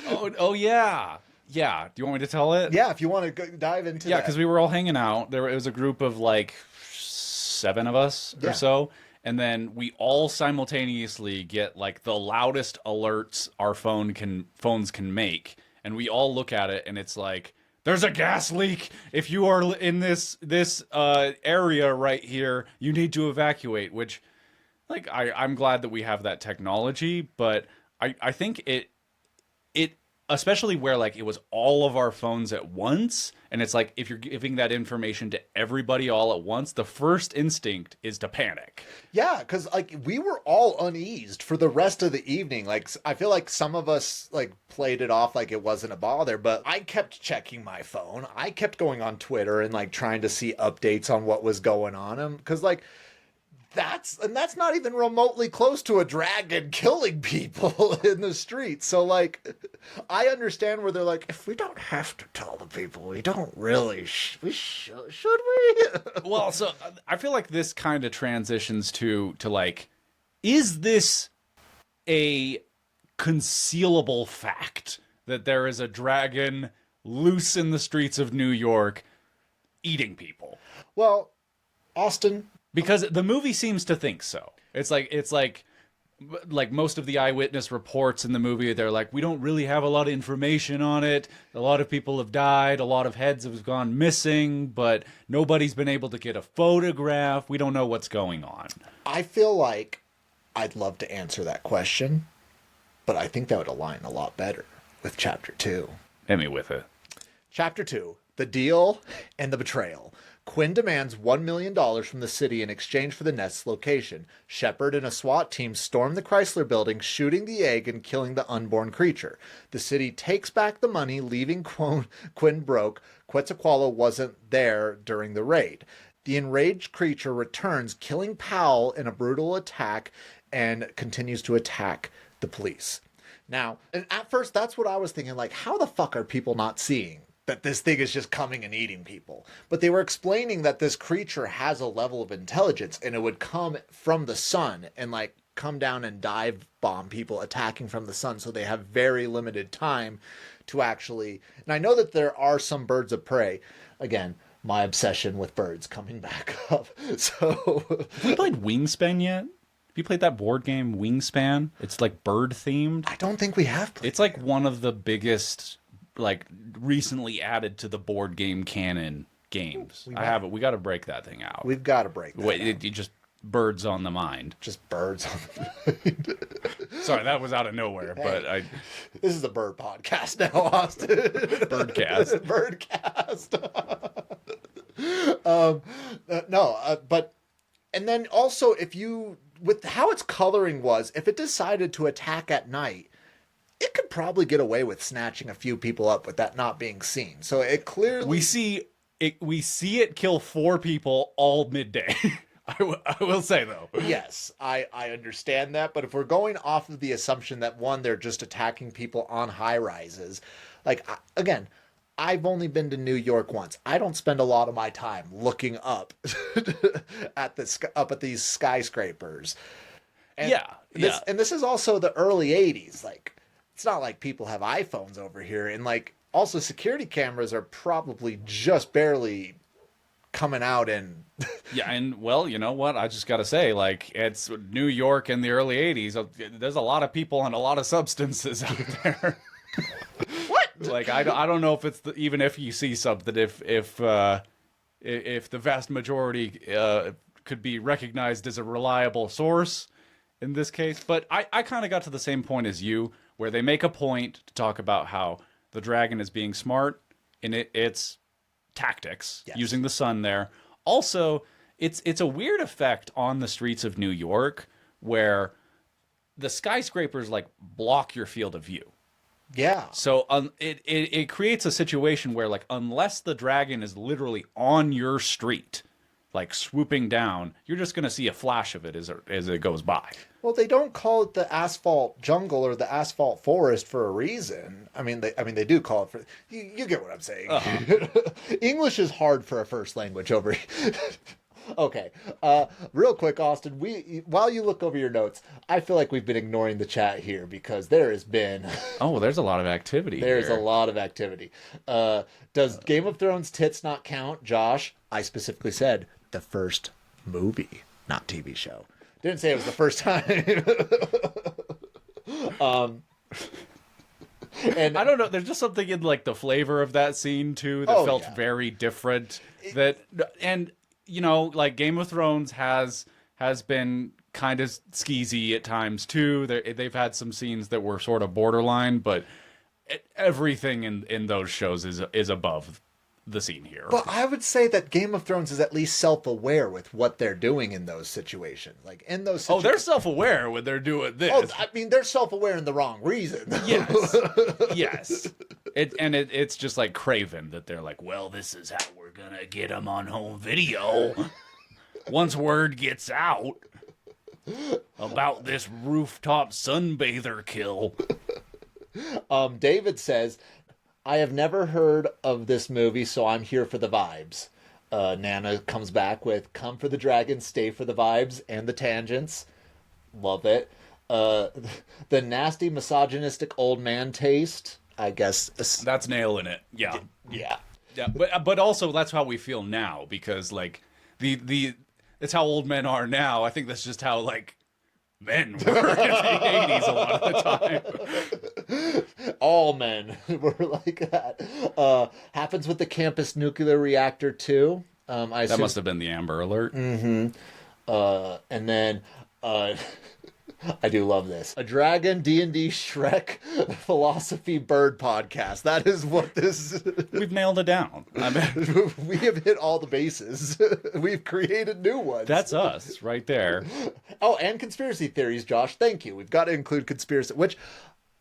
oh, yeah. Yeah. Do you want me to tell it? Yeah, if you want to dive into that. Yeah, because we were all hanging out. It was a group of, like, 7 of us or so, and then we all simultaneously get like the loudest alerts our phones can make, and we all look at it, and it's like, there's a gas leak. If you are in this area right here, you need to evacuate. Which, like, I'm glad that we have that technology, but I think it especially where, like, it was all of our phones at once, and it's like, if you're giving that information to everybody all at once, the first instinct is to panic. Yeah, because, like, we were all uneased for the rest of the evening. Like, I feel like some of us, like, played it off like it wasn't a bother, but I kept checking my phone. I kept going on Twitter and, like, trying to see updates on what was going on. Because, like, that's not even remotely close to a dragon killing people in the street. So, like, I understand where they're like, if we don't have to tell the people, we don't really, should we? Well, so I feel like this kind of transitions to like, is this a concealable fact that there is a dragon loose in the streets of New York eating people? Well, Austin... Because the movie seems to think so. It's like most of the eyewitness reports in the movie, they're like, we don't really have a lot of information on it. A lot of people have died. A lot of heads have gone missing, but nobody's been able to get a photograph. We don't know what's going on. I feel like I'd love to answer that question, but I think that would align a lot better with Chapter 2. Hit me with it. Chapter 2, The Deal and the Betrayal. Quinn demands $1 million from the city in exchange for the nest's location. Shepard and a SWAT team storm the Chrysler building, shooting the egg and killing the unborn creature. The city takes back the money, leaving Quinn broke. Quetzalcoatl wasn't there during the raid. The enraged creature returns, killing Powell in a brutal attack, and continues to attack the police. Now, and at first, that's what I was thinking, like, how the fuck are people not seeing that this thing is just coming and eating people? But they were explaining that this creature has a level of intelligence, and it would come from the sun and, like, come down and dive bomb people attacking from the sun, so they have very limited time to actually... And I know that there are some birds of prey. Again, my obsession with birds coming back up. So... Have you played Wingspan yet? Have you played that board game, Wingspan? It's, like, bird-themed. I don't think we have played It's, like, one of the biggest... like recently added to the board game canon games. I have it. We got to break that thing out. We've got to break that Wait, out. it just birds on the mind. Just birds on the mind. Sorry, that was out of nowhere, but This is a bird podcast now, Austin. Birdcast. But and then also if you with how its coloring was, if it decided to attack at night, it could probably get away with snatching a few people up with that not being seen. So it clearly... we see it kill 4 people all midday. I will say, though. Yes, I understand that. But if we're going off of the assumption that, one, they're just attacking people on high-rises, like, again, I've only been to New York once. I don't spend a lot of my time looking up at these skyscrapers. And this is also the early 80s. Like, it's not like people have iPhones over here. And, like, also security cameras are probably just barely coming out and... Yeah, and, well, you know what? I just got to say, like, it's New York in the early 80s. There's a lot of people and a lot of substances out there. What? Like, I don't know if it's... even if you see something, if the vast majority could be recognized as a reliable source in this case. But I kind of got to the same point as you, where they make a point to talk about how the dragon is being smart in its tactics, yes, using the sun there. Also, it's a weird effect on the streets of New York where the skyscrapers, like, block your field of view. Yeah. So it creates a situation where, like, unless the dragon is literally on your street, like, swooping down, you're just going to see a flash of it as it goes by. Well, they don't call it the asphalt jungle or the asphalt forest for a reason. I mean, they do call it for... You get what I'm saying. Uh-huh. English is hard for a first language over here. Okay. Real quick, Austin, while you look over your notes, I feel like we've been ignoring the chat here because there has been... Oh, there's a lot of activity There's a lot of activity. Does Game of Thrones tits not count, Josh? I specifically said the first movie, not TV show. Didn't say it was the first time. And I don't know. There's just something in, like, the flavor of that scene too that felt very different. And you know, like, Game of Thrones has been kind of skeezy at times too. They've had some scenes that were sort of borderline, but everything in those shows is above the scene here. But I would say that Game of Thrones is at least self-aware with what they're doing in those situations. Like, in those situations... Oh, they're self-aware when they're doing this. Oh, I mean, they're self-aware in the wrong reason. Yes. Yes. It's just like Craven that they're like, well, this is how we're gonna get them on home video. Once word gets out about this rooftop sunbather kill. David says... I have never heard of this movie, so I'm here for the vibes. Nana comes back with, come for the dragons, stay for the vibes and the tangents. Love it. The nasty, misogynistic old man taste, I guess. That's nailing it. Yeah. Yeah. Yeah, but also that's how we feel now, because, like, it's how old men are now. I think that's just how, like, men were in the 80s a lot of the time. All men were like that. Happens with the campus nuclear reactor too. That must have been the Amber Alert. Mm-hmm. And then I do love this. A dragon, D&D, Shrek, philosophy, bird podcast. That is what this... We've nailed it down. I mean, we have hit all the bases. We've created new ones. that's us right there. Oh, and conspiracy theories, Josh. Thank you. We've got to include conspiracy, which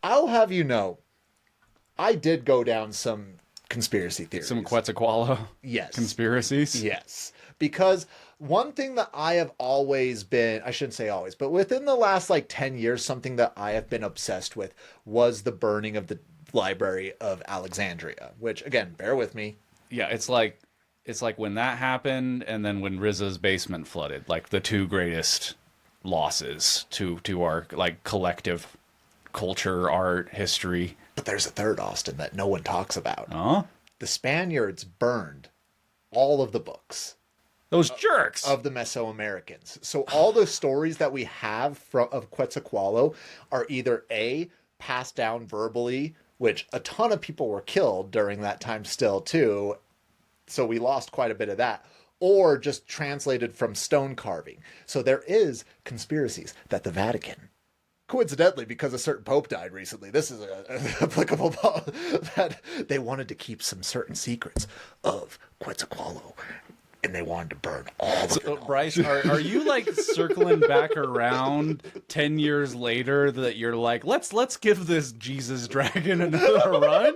I'll have you know, I did go down some conspiracy theories. Some Quetzalcoatl Yes. conspiracies. Yes. Because one thing that I have always been, I shouldn't say always, but within the last like 10 years, something that I have been obsessed with was the burning of the Library of Alexandria, which again, bear with me. Yeah, it's like when that happened and then when Rizza's basement flooded, like the two greatest losses to our like collective culture, art, history. But there's a third, Austin, that no one talks about. Huh? The Spaniards burned all of the books Those jerks. of the Mesoamericans. So all the stories that we have of Quetzalcoatl are either A, passed down verbally, which a ton of people were killed during that time still too, so we lost quite a bit of that, or just translated from stone carving. So there is conspiracies that the Vatican, coincidentally, because a certain pope died recently, this is an applicable that they wanted to keep some certain secrets of Quetzalcoatl, and they wanted to burn all of So, it. Bryce, are you like circling back around 10 years later that you're like, let's give this Jesus dragon another run?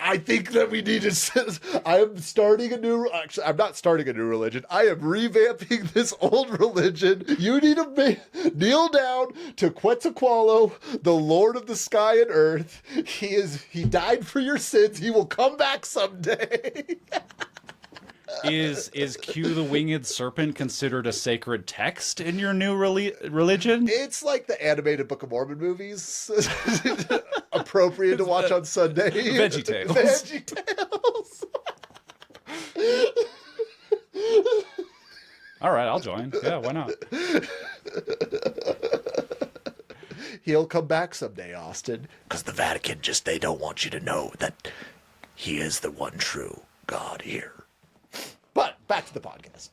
I think that we need to. I am starting a new. Actually, I'm not starting a new religion. I am revamping this old religion. You need to kneel down to Quetzalcoatl, the Lord of the sky and earth. He died for your sins. He will come back someday. Is Q the Winged Serpent considered a sacred text in your new religion? It's like the animated Book of Mormon movies, appropriate to watch on Sunday. Veggie Tales. Veggie Tales. All right, I'll join. Yeah, why not? He'll come back someday, Austin, because the Vatican they don't want you to know that he is the one true God here. But back to the podcast.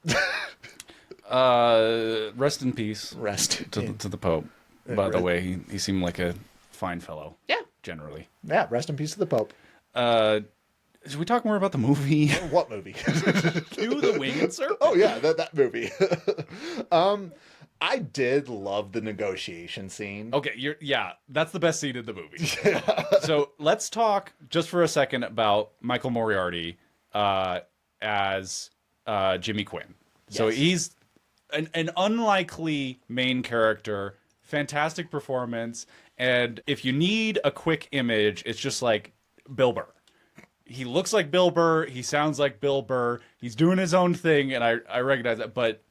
Rest in peace. Rest to the Pope. By the way, he seemed like a fine fellow. Yeah. Generally. Yeah, rest in peace to the Pope. Should we talk more about the movie? What movie? Q the Winged Serpent. Oh yeah, that movie. I did love the negotiation scene. Okay, that's the best scene in the movie. So let's talk just for a second about Michael Moriarty as Jimmy Quinn. Yes. So he's an unlikely main character, fantastic performance, and if you need a quick image, it's just like Bill Burr. He looks like Bill Burr, he sounds like Bill Burr, he's doing his own thing, and I recognize that, but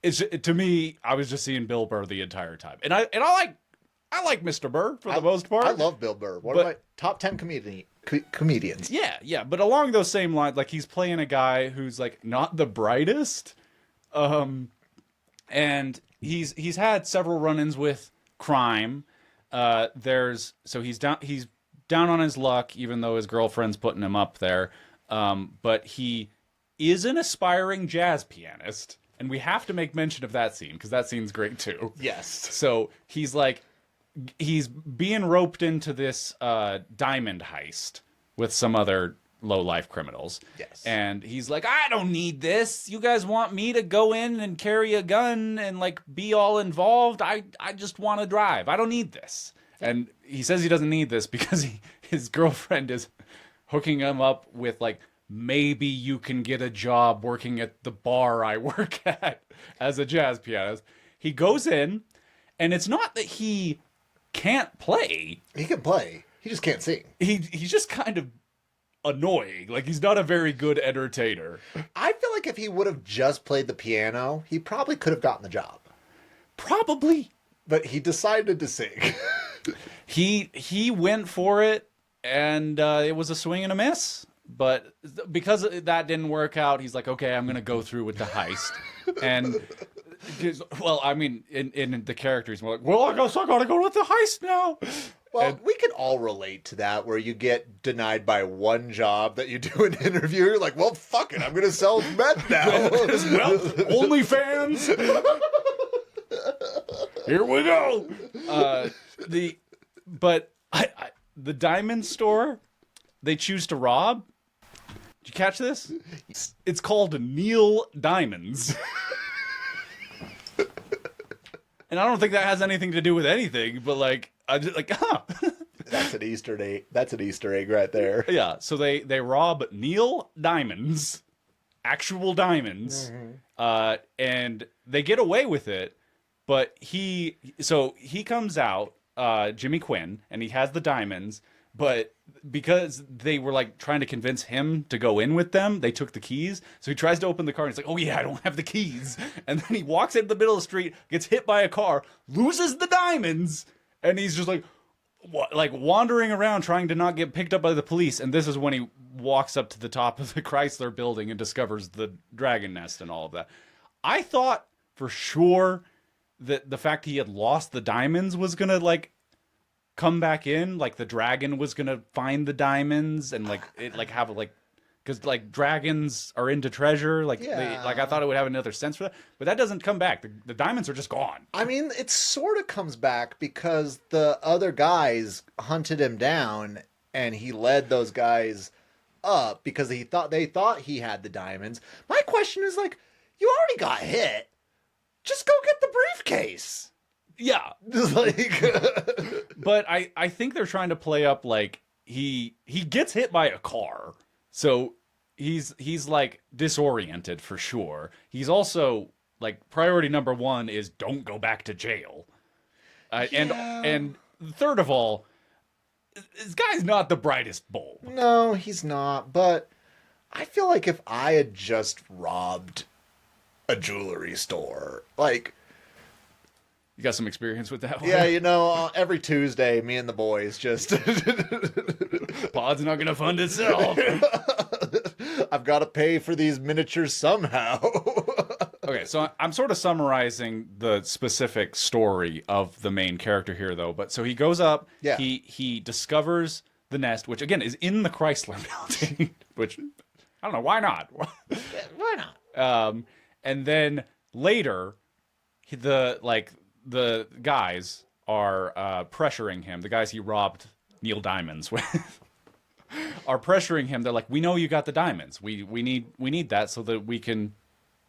to me, I was just seeing Bill Burr the entire time. And I like Mr. Burr for the most part. I love Bill Burr. One of my top 10 comedians. Yeah, but along those same lines, like he's playing a guy who's like not the brightest, and he's had several run-ins with crime. He's down on his luck, even though his girlfriend's putting him up there. But he is an aspiring jazz pianist, and we have to make mention of that scene because that scene's great too. Yes. So he's being roped into this diamond heist with some other low-life criminals. Yes. And he's like, I don't need this. You guys want me to go in and carry a gun and like be all involved? I just want to drive. I don't need this. And he says he doesn't need this because his girlfriend is hooking him up with like, maybe you can get a job working at the bar I work at as a jazz pianist. He goes in, and it's not that he can't play. He can play. He just can't sing. He's just kind of annoying. Like, he's not a very good entertainer. I feel like if he would have just played the piano, he probably could have gotten the job. Probably. But he decided to sing. He went for it, and it was a swing and a miss. But because that didn't work out, he's like, okay, I'm going to go through with the heist. And, well, I mean, in the character, he's more like, well, I guess I got to go with the heist now. Well, we can all relate to that, where you get denied by one job that you do an interview. You're like, well, fuck it, I'm going to sell meth now. Well, OnlyFans. Here we go. The diamond store they choose to rob. Did you catch this? It's called Neil Diamonds. And I don't think that has anything to do with anything, but like, I'm just like, huh. That's an Easter egg. That's an Easter egg right there. Yeah, so they rob Neil Diamonds, actual diamonds, and they get away with it. But he comes out, Jimmy Quinn, and he has the diamonds. But because they were like trying to convince him to go in with them, they took the keys. So he tries to open the car, and he's like, "Oh yeah, I don't have the keys." And then he walks into the middle of the street, gets hit by a car, loses the diamonds, and he's just like wandering around trying to not get picked up by the police. And this is when he walks up to the top of the Chrysler building and discovers the dragon nest and all of that. I thought for sure that the fact he had lost the diamonds was gonna like come back in, like the dragon was gonna find the diamonds and like it like have like, because like dragons are into treasure, like I thought it would have another sense for that, but that doesn't come back. The diamonds are just gone. I mean, it sort of comes back because the other guys hunted him down, and he led those guys up because they thought he had the diamonds. My question is like, you already got hit. Just go get the briefcase. Yeah. Like, but I think they're trying to play up like he gets hit by a car. So he's like disoriented for sure. He's also like priority number one is don't go back to jail. And third of all, this guy's not the brightest bulb. No, he's not. But I feel like if I had just robbed a jewelry store, like, you got some experience with that one? yeah, you know, every Tuesday, me and the boys just... Pod's not going to fund itself. I've got to pay for these miniatures somehow. Okay, so I'm sort of summarizing the specific story of the main character here, though. But so he goes up, he discovers the nest, which, again, is in the Chrysler building, which, I don't know, why not? Why not? And then later, the guys are pressuring him. The guys he robbed Neil Diamonds with are pressuring him. They're like, "We know you got the diamonds. We need that so that we can,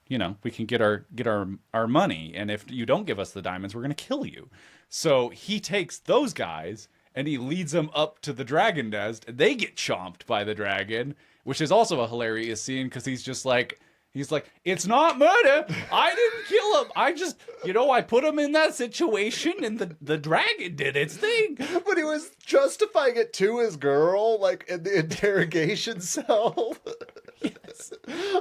we can get our money. And if you don't give us the diamonds, we're gonna kill you." So he takes those guys and he leads them up to the dragon nest, and they get chomped by the dragon, which is also a hilarious scene because he's like, "It's not murder. I didn't kill him. I just, I put him in that situation and the dragon did its thing." But he was justifying it to his girl, like, in the interrogation cell. Yes.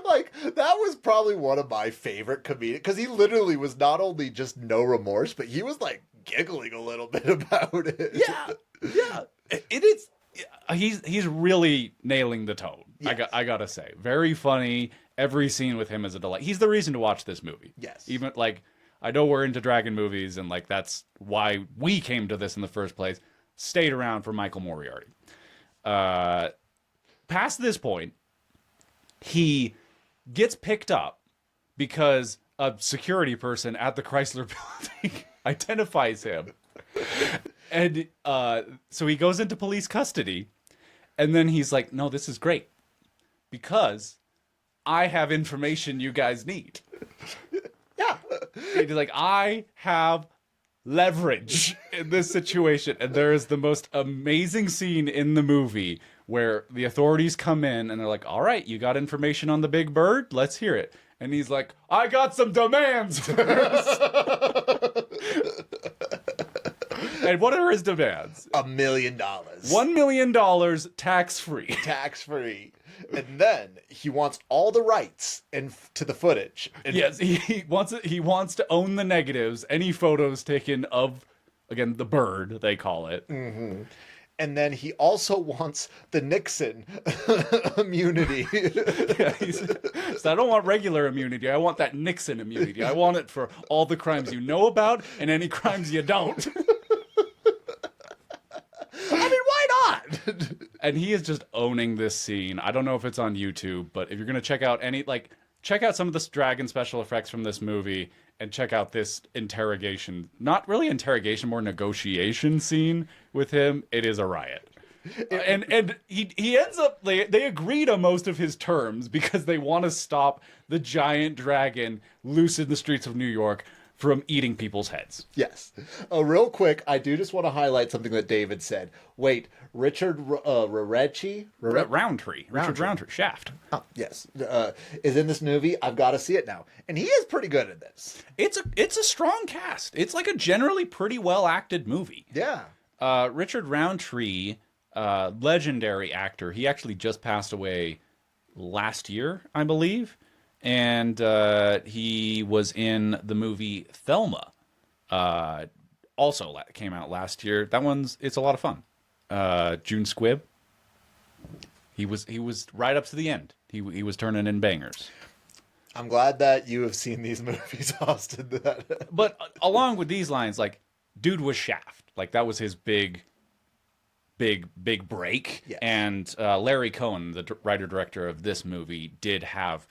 Like, that was probably one of my favorite comedic, because he literally was not only just no remorse, but he was, like, giggling a little bit about it. Yeah. It is. He's really nailing the tone. Yes. I gotta say. Very funny. Every scene with him is a delight. He's the reason to watch this movie. Yes. Even, like, I know we're into dragon movies, and, like, that's why we came to this in the first place. Stayed around for Michael Moriarty. Past this point, he gets picked up because a security person at the Chrysler building identifies him. And so he goes into police custody, and then he's like, "No, this is great, because I have information you guys need." Yeah. He's like, "I have leverage in this situation." And there is the most amazing scene in the movie where the authorities come in and they're like, "All right, you got information on the big bird? Let's hear it." And he's like, "I got some demands first." And what are his demands? $1 million. $1 million tax-free. Tax-free. And then he wants all the rights to the footage. And yes, he wants to own the negatives, any photos taken of, again, the bird, they call it. Mm-hmm. And then he also wants the Nixon immunity. Yeah, so I don't want regular immunity. I want that Nixon immunity. I want it for all the crimes you know about and any crimes you don't. I mean, why not? And he is just owning this scene. I don't know if it's on YouTube, but if you're going to check out check out some of the dragon special effects from this movie, and check out this interrogation, not really interrogation, more negotiation scene with him. It is a riot. And he ends up, they agree to most of his terms because they want to stop the giant dragon loose in the streets of New York from eating people's heads. Yes. Real quick, I do just want to highlight something that David said. Wait, Richard Roundtree? Richard Roundtree, Shaft. Oh, yes. Is in this movie. I've got to see it now. And he is pretty good at this. It's a strong cast. It's like a generally pretty well acted movie. Yeah. Richard Roundtree, legendary actor. He actually just passed away last year, I believe. And he was in the movie Thelma. Also came out last year. It's a lot of fun. June Squibb. He was right up to the end. He was turning in bangers. I'm glad that you have seen these movies, Austin. But along with these lines, like, dude was Shaft. Like, that was his big break. Yes. And Larry Cohen, the writer-director of this movie, did have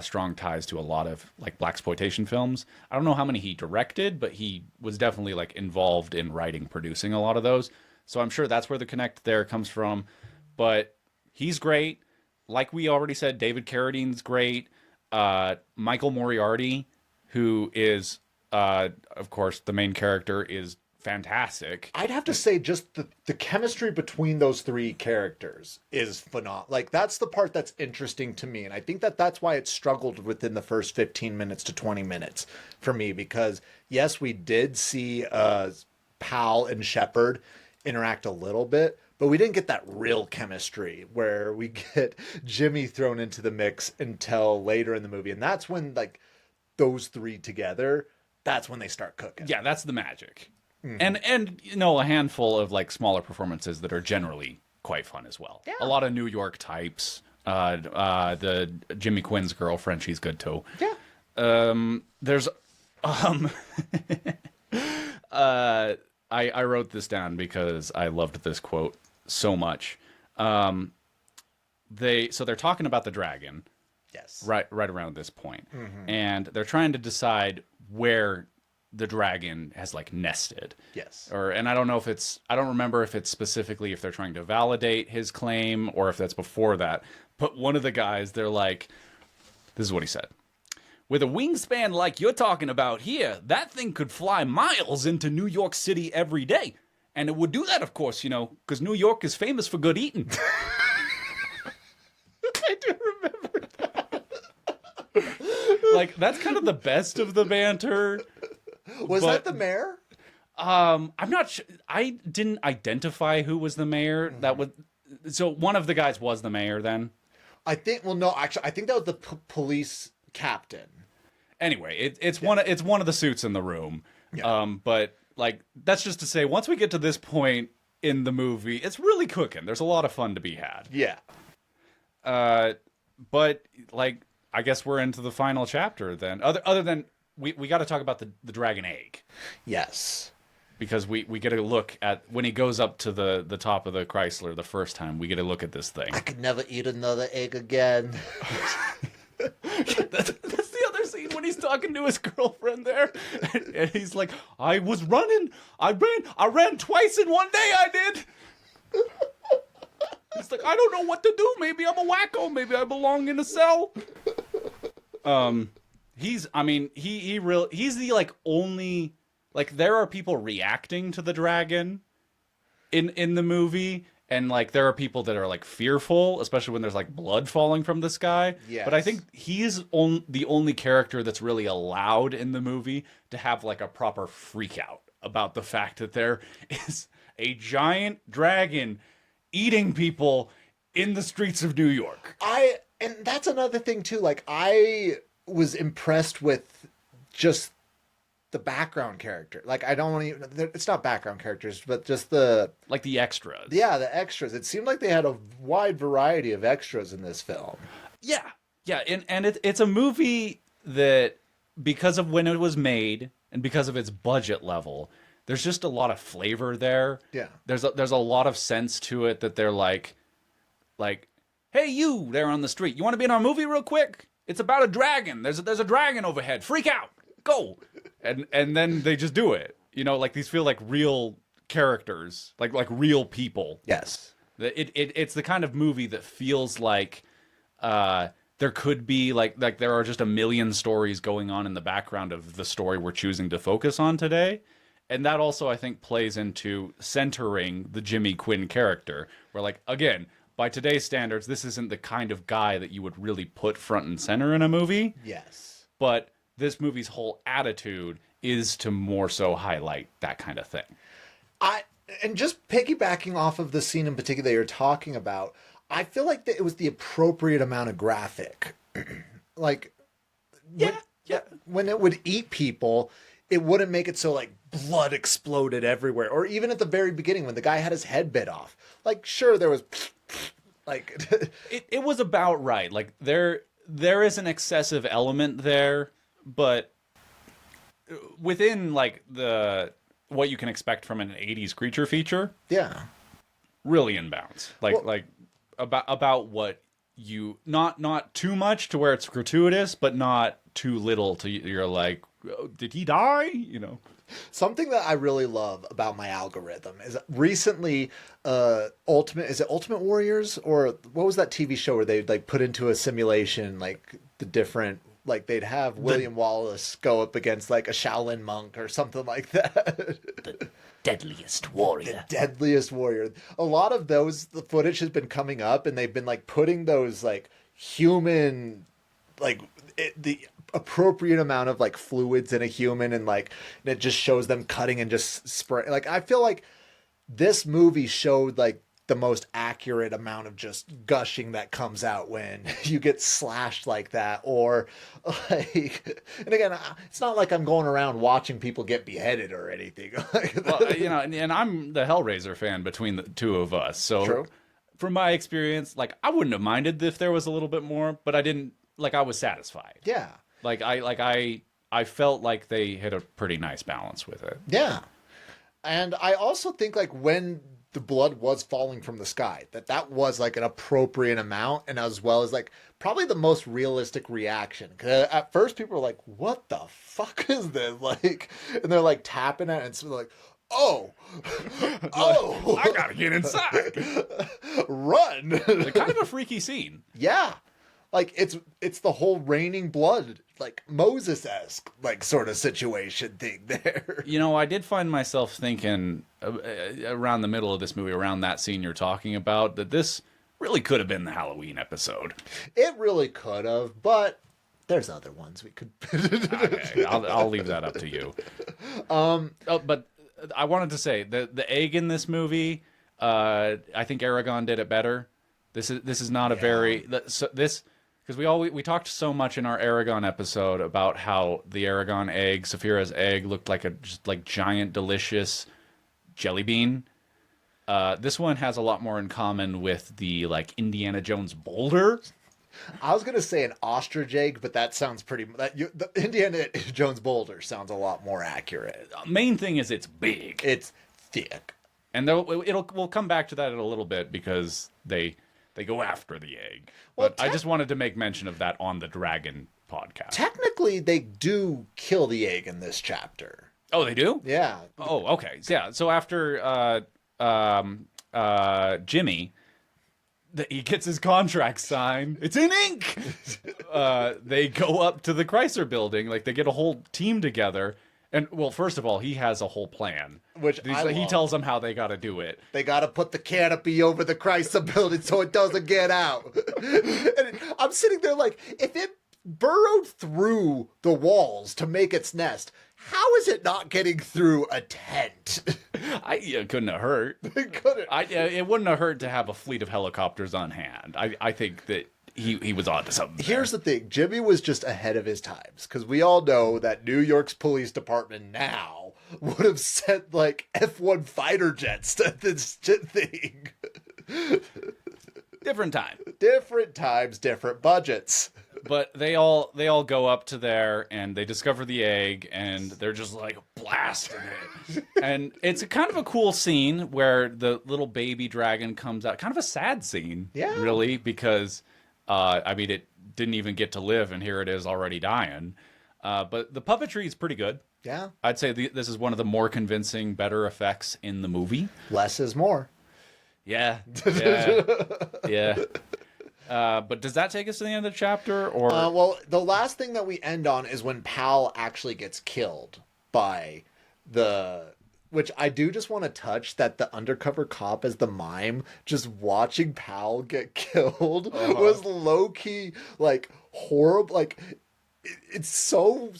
strong ties to a lot of like blaxploitation films. I don't know how many he directed, but he was definitely like involved in writing, producing a lot of those. So I'm sure that's where the connect there comes from. But he's great. Like we already said, David Carradine's great. Michael Moriarty, who is, of course, the main character, is fantastic. I'd have to say just the chemistry between those three characters is phenomenal. Like, that's the part that's interesting to me. And I think that's why it struggled within the first 15 minutes to 20 minutes for me. Because, yes, we did see Pal and Shepard interact a little bit, but we didn't get that real chemistry where we get Jimmy thrown into the mix until later in the movie. And that's when, like, those three together, that's when they start cooking. Yeah, that's the magic. And you know, a handful of like smaller performances that are generally quite fun as well. Yeah. A lot of New York types. The Jimmy Quinn's girlfriend, she's good too. Yeah. There's I wrote this down because I loved this quote so much. They're talking about the dragon. Yes. Right around this point. And they're trying to decide where the dragon has like nested. Yes. And I don't remember if it's specifically if they're trying to validate his claim or if that's before that. But one of the guys, they're like, this is what he said. With a wingspan like you're talking about here, that thing could fly miles into New York City every day. And it would do that, of course, you know, because New York is famous for good eating. I do remember that. Like, that's kind of the best of the banter. Was that the mayor? I'm not sure. I didn't identify who was the mayor. So one of the guys was the mayor then? I think, well, no, actually, I think that was the police captain. Anyway, it's one of the suits in the room. Yeah. But like, that's just to say, once we get to this point in the movie, it's really cooking. There's a lot of fun to be had. Yeah. But like, I guess we're into the final chapter then. Other than we got to talk about the dragon egg. Yes. Because we get a look at when he goes up to the top of the Chrysler the first time, we get a look at this thing. I could never eat another egg again. That's the other scene when he's talking to his girlfriend there, and he's like, "I was running. I ran twice in one day. I did." He's like, "I don't know what to do. Maybe I'm a wacko. Maybe I belong in a cell." He's the like only, like, there are people reacting to the dragon in the movie, and like there are people that are like fearful, especially when there's like blood falling from the sky. Yes. But I think he's the only character that's really allowed in the movie to have like a proper freak out about the fact that there is a giant dragon eating people in the streets of New York. And that's another thing too. Like, I was impressed with just the background character. Like, I don't want to, it's not background characters, but just the extras. Yeah, the extras. It seemed like they had a wide variety of extras in this film. Yeah. And it's a movie that, because of when it was made and because of its budget level, there's just a lot of flavor there. Yeah. There's a lot of sense to it that they're like, hey, you there on the street, you want to be in our movie real quick? It's about a dragon. There's a dragon overhead. Freak out. go, and then they just do it. You know, like these feel like real characters, like real people. Yes. It's the kind of movie that feels like there could be like there are just a million stories going on in the background of the story we're choosing to focus on today. And that also, I think, plays into centering the Jimmy Quinn character, where, like, again, by today's standards, this isn't the kind of guy that you would really put front and center in a movie. Yes. But this movie's whole attitude is to more so highlight that kind of thing. And just piggybacking off of the scene in particular that you're talking about, I feel like that it was the appropriate amount of graphic. Like, when it would eat people, it wouldn't make it so, like, blood exploded everywhere. Or even at the very beginning when the guy had his head bit off. Like, sure, there was... like it was about right. Like, there is an excessive element there, but within, like, what you can expect from an 80s creature feature... Yeah. Really in bounds. Like about what you... Not too much to where it's gratuitous, but not too little to you're like, oh, did he die? You know? Something that I really love about my algorithm is recently Ultimate Warriors, or what was that TV show where they'd like put into a simulation like the different, like they'd have William Wallace go up against like a Shaolin monk or something like that. The deadliest warrior. The deadliest warrior. A lot of those, the footage has been coming up and they've been like putting those like human, like the appropriate amount of like fluids in a human, and like and it just shows them cutting and just spray. Like I feel like this movie showed like the most accurate amount of just gushing that comes out when you get slashed like that. Or like, and again, it's not like I'm going around watching people get beheaded or anything. Well, you know, and I'm the Hellraiser fan between the two of us, so True. From my experience, like I wouldn't have minded if there was a little bit more, but I didn't. Like I was satisfied. Yeah. I felt like they hit a pretty nice balance with it. Yeah. And I also think like when the blood was falling from the sky, that was like an appropriate amount, and as well as like probably the most realistic reaction. Because at first people were like, what the fuck is this? Like, and they're like tapping it and it's like, oh, I gotta get inside. Run. Like, kind of a freaky scene. Yeah. Like it's the whole raining blood, like Moses-esque, like sort of situation thing there. You know, I did find myself thinking around the middle of this movie, around that scene you're talking about, that this really could have been the Halloween episode. It really could have, but there's other ones we could. Okay, I'll leave that up to you. But I wanted to say the egg in this movie, I think Aragon did it better. This is not a very because we talked so much in our Aragon episode about how the Aragon egg, Saphira's egg, looked like a just like giant delicious jelly bean. This one has a lot more in common with the like Indiana Jones boulder. I was gonna say an ostrich egg, but that sounds pretty. The Indiana Jones boulder sounds a lot more accurate. Main thing is it's big. It's thick, and we'll come back to that in a little bit because they go after the egg. Well, but I just wanted to make mention of that on the Dragon podcast. Technically, they do kill the egg in this chapter. Oh, they do? Yeah. Oh, okay. Yeah. So after Jimmy, he gets his contract signed. It's in ink. They go up to the Chrysler Building. Like they get a whole team together. And well, first of all, he has a whole plan. Which he tells them how they got to do it. They got to put the canopy over the Chrysler Building so it doesn't get out. And I'm sitting there like, if it burrowed through the walls to make its nest, how is it not getting through a tent? It couldn't have hurt. It couldn't. It wouldn't have hurt to have a fleet of helicopters on hand. I think that he was on to something. Here's the thing. Jimmy was just ahead of his times, because we all know that New York's police department now would have sent like F-1 fighter jets to this thing. Different time. Different times, different budgets. But they all go up to there and they discover the egg and they're just like blasting it. And it's kind of a cool scene where the little baby dragon comes out. Kind of a sad scene, yeah, really, because I mean it didn't even get to live and here it is already dying. But the puppetry is pretty good. Yeah. I'd say this is one of the more convincing, better effects in the movie. Less is more. Yeah. Yeah. But does that take us to the end of the chapter? Or Well, the last thing that we end on is when Pal actually gets killed by which I do just want to touch that the undercover cop as the mime, just watching Pal get killed was low-key, like, horrible. Like, it's so...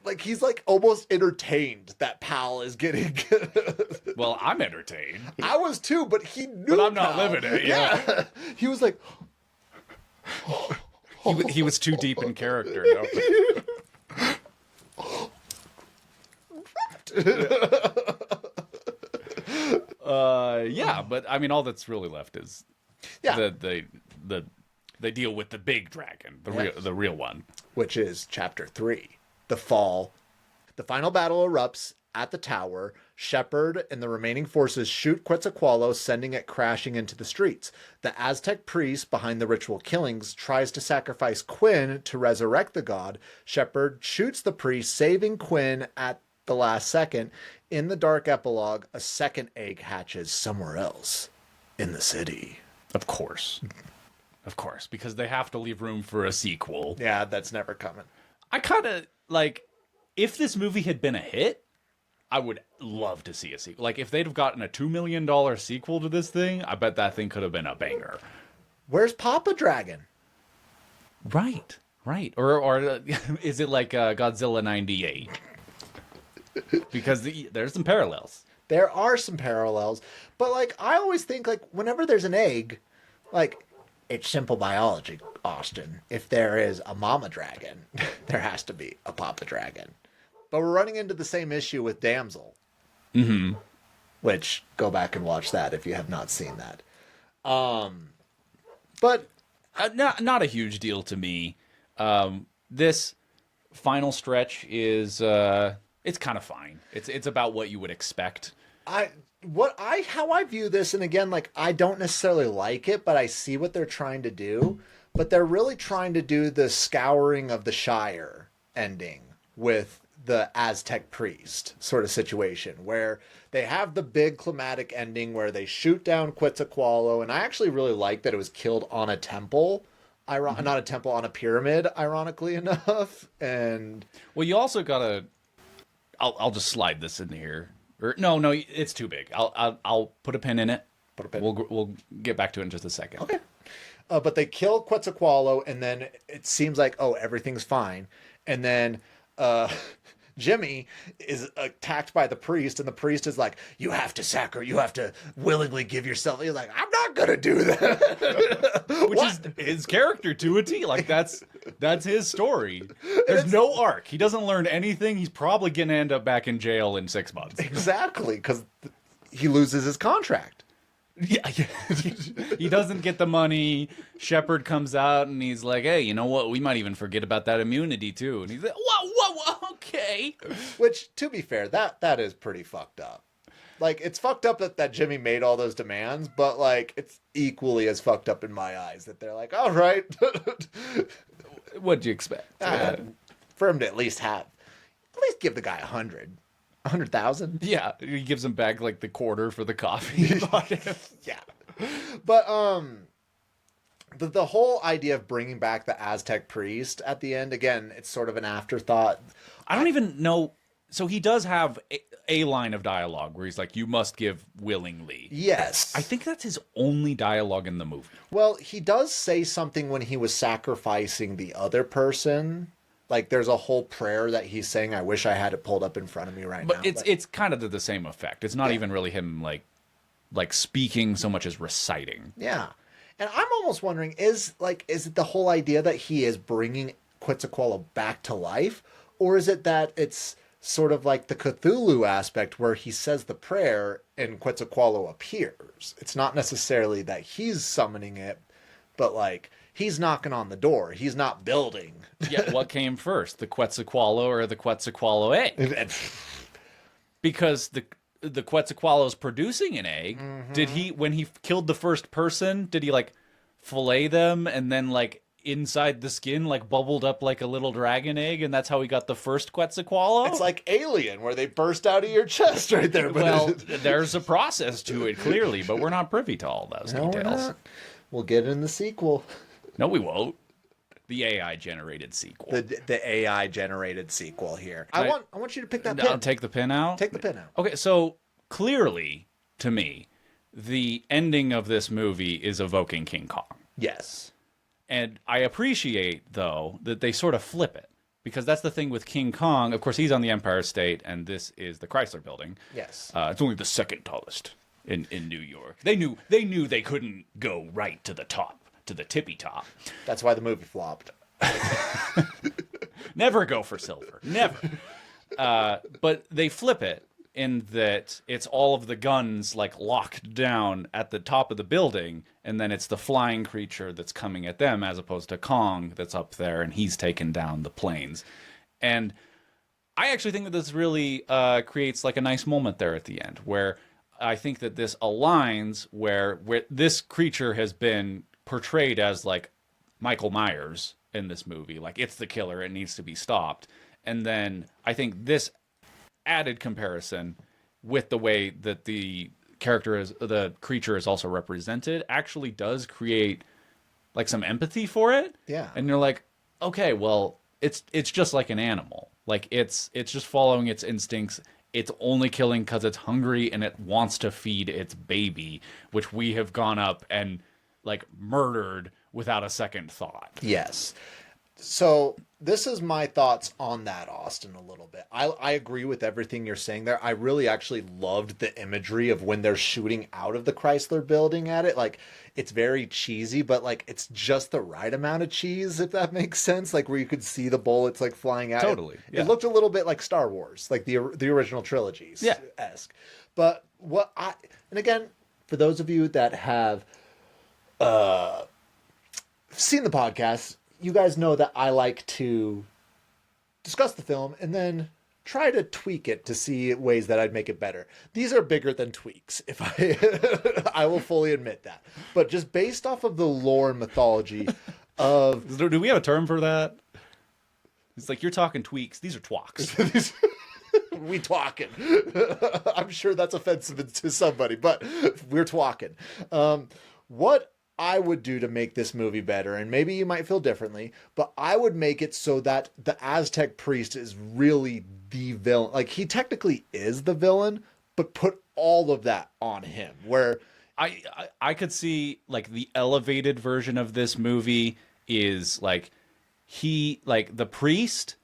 Like, he's, like, almost entertained that Pal is getting... Well, I'm entertained. I was too, but he knew But I'm not Pal. living it, yeah. He was like... He was too deep in character. Yeah, but I mean, all that's really left is they deal with the big dragon, the real one, which is chapter 3, the fall. The final battle erupts at the tower. Shepard and the remaining forces shoot Quetzalcoatl, sending it crashing into the streets. The Aztec priest behind the ritual killings tries to sacrifice Quinn to resurrect the god. Shepard shoots the priest, saving Quinn at the last second. In the dark epilogue, a second egg hatches somewhere else in the city. Of course, because they have to leave room for a sequel. Yeah, that's never coming. I kind of like, if this movie had been a hit, I would love to see a sequel. Like, if they'd have gotten a $2 million sequel to this thing, I bet that thing could have been a banger. Where's Papa Dragon? Right. Or is it like Godzilla 98? Because there's some parallels. There are some parallels. But, like, I always think, like, whenever there's an egg, like, it's simple biology, Austin. If there is a mama dragon, there has to be a papa dragon. But we're running into the same issue with Damsel. Mm-hmm. Which, go back and watch that if you have not seen that. But not a huge deal to me. This final stretch is it's kind of fine. It's about what you would expect. how I view this, and again, like, I don't necessarily like it, but I see what they're trying to do. But they're really trying to do the scouring of the Shire ending with the Aztec priest sort of situation, where they have the big climatic ending where they shoot down Quetzalcoatl, and I actually really like that it was killed on a temple, not a temple, on a pyramid, ironically enough. And well, you also gotta. I'll just slide this in here. Or no, it's too big. I'll put a pin in it. Put a pin. We'll get back to it in just a second. Okay. But they kill Quetzalcoatl, and then it seems like, oh, everything's fine. And then Jimmy is attacked by the priest, and the priest is like, you have to willingly give yourself. He's like, I'm not going to do that. Which is his character to a T. Like, that's his story. There's no arc. He doesn't learn anything. He's probably going to end up back in jail in 6 months. Exactly, because he loses his contract. Yeah. He doesn't get the money. Shepard comes out and he's like, hey, you know what? We might even forget about that immunity too. And he's like, whoa, okay. Which, to be fair, that is pretty fucked up. Like, it's fucked up that Jimmy made all those demands, but, like, it's equally as fucked up in my eyes that they're like, all right. What'd you expect? For him to at least give the guy 100,000. Yeah, he gives him back like the quarter for the coffee. Yeah. But the whole idea of bringing back the Aztec priest at the end, again, it's sort of an afterthought. I don't even know. So he does have a line of dialogue where he's like, you must give willingly. Yes. I think that's his only dialogue in the movie. Well, he does say something when he was sacrificing the other person. Like, there's a whole prayer that he's saying, I wish I had it pulled up in front of me right now. But it's kind of to the same effect. It's not even really him, like speaking so much as reciting. Yeah. And I'm almost wondering, is it the whole idea that he is bringing Quetzalcoatl back to life? Or is it that it's sort of like the Cthulhu aspect where he says the prayer and Quetzalcoatl appears? It's not necessarily that he's summoning it, but, like, he's knocking on the door. He's not building. Yeah, what came first, the Quetzalcoatl or the Quetzalcoatl egg? Because the Quetzalcoatl is producing an egg. Mm-hmm. Did he, when he killed the first person, did he, like, fillet them and then, like, inside the skin like bubbled up like a little dragon egg, and that's how we got the first Quetzalcoatl. It's like Alien, where they burst out of your chest right there. But well, there's a process to it, clearly, but we're not privy to all those no, details. we're not. We'll get it in the sequel. No, we won't. The AI-generated sequel. The AI-generated sequel here. I want you to pick that pin. I'll take the pin out? Take the pin out. Okay, so clearly, to me, the ending of this movie is evoking King Kong. Yes. And I appreciate, though, that they sort of flip it. Because that's the thing with King Kong. Of course, he's on the Empire State, and this is the Chrysler Building. Yes. It's only the second tallest in New York. They knew they couldn't go right to the top, to the tippy top. That's why the movie flopped. Never go for silver. Never. But they flip it in that it's all of the guns like locked down at the top of the building, and then it's the flying creature that's coming at them as opposed to Kong that's up there and he's taken down the planes. And I actually think that this really creates like a nice moment there at the end where I think that this aligns where this creature has been portrayed as like Michael Myers in this movie. Like, it's the killer, it needs to be stopped. And then I think this added comparison with the way that the creature is also represented actually does create like some empathy for it. Yeah. And you're like, okay, well, it's just like an animal. Like, it's just following its instincts. It's only killing because it's hungry and it wants to feed its baby, which we have gone up and like murdered without a second thought. Yes. So this is my thoughts on that, Austin, a little bit. I agree with everything you're saying there. I really actually loved the imagery of when they're shooting out of the Chrysler Building at it. Like, it's very cheesy, but like it's just the right amount of cheese, if that makes sense. Like, where you could see the bullets like flying out. Totally. It looked a little bit like Star Wars, like the original trilogies. Yeah. Esque. But and again, for those of you that have seen the podcast, you guys know that I like to discuss the film and then try to tweak it to see ways that I'd make it better. These are bigger than tweaks, if I will fully admit that. But just based off of the lore and mythology of... Do we have a term for that? It's like, you're talking tweaks. These are twalks. We talking. I'm sure that's offensive to somebody, but we're talking. What I would do to make this movie better, and maybe you might feel differently, but I would make it so that the Aztec priest is really the villain. Like, he technically is the villain, but put all of that on him. Where I could see like the elevated version of this movie is like the priest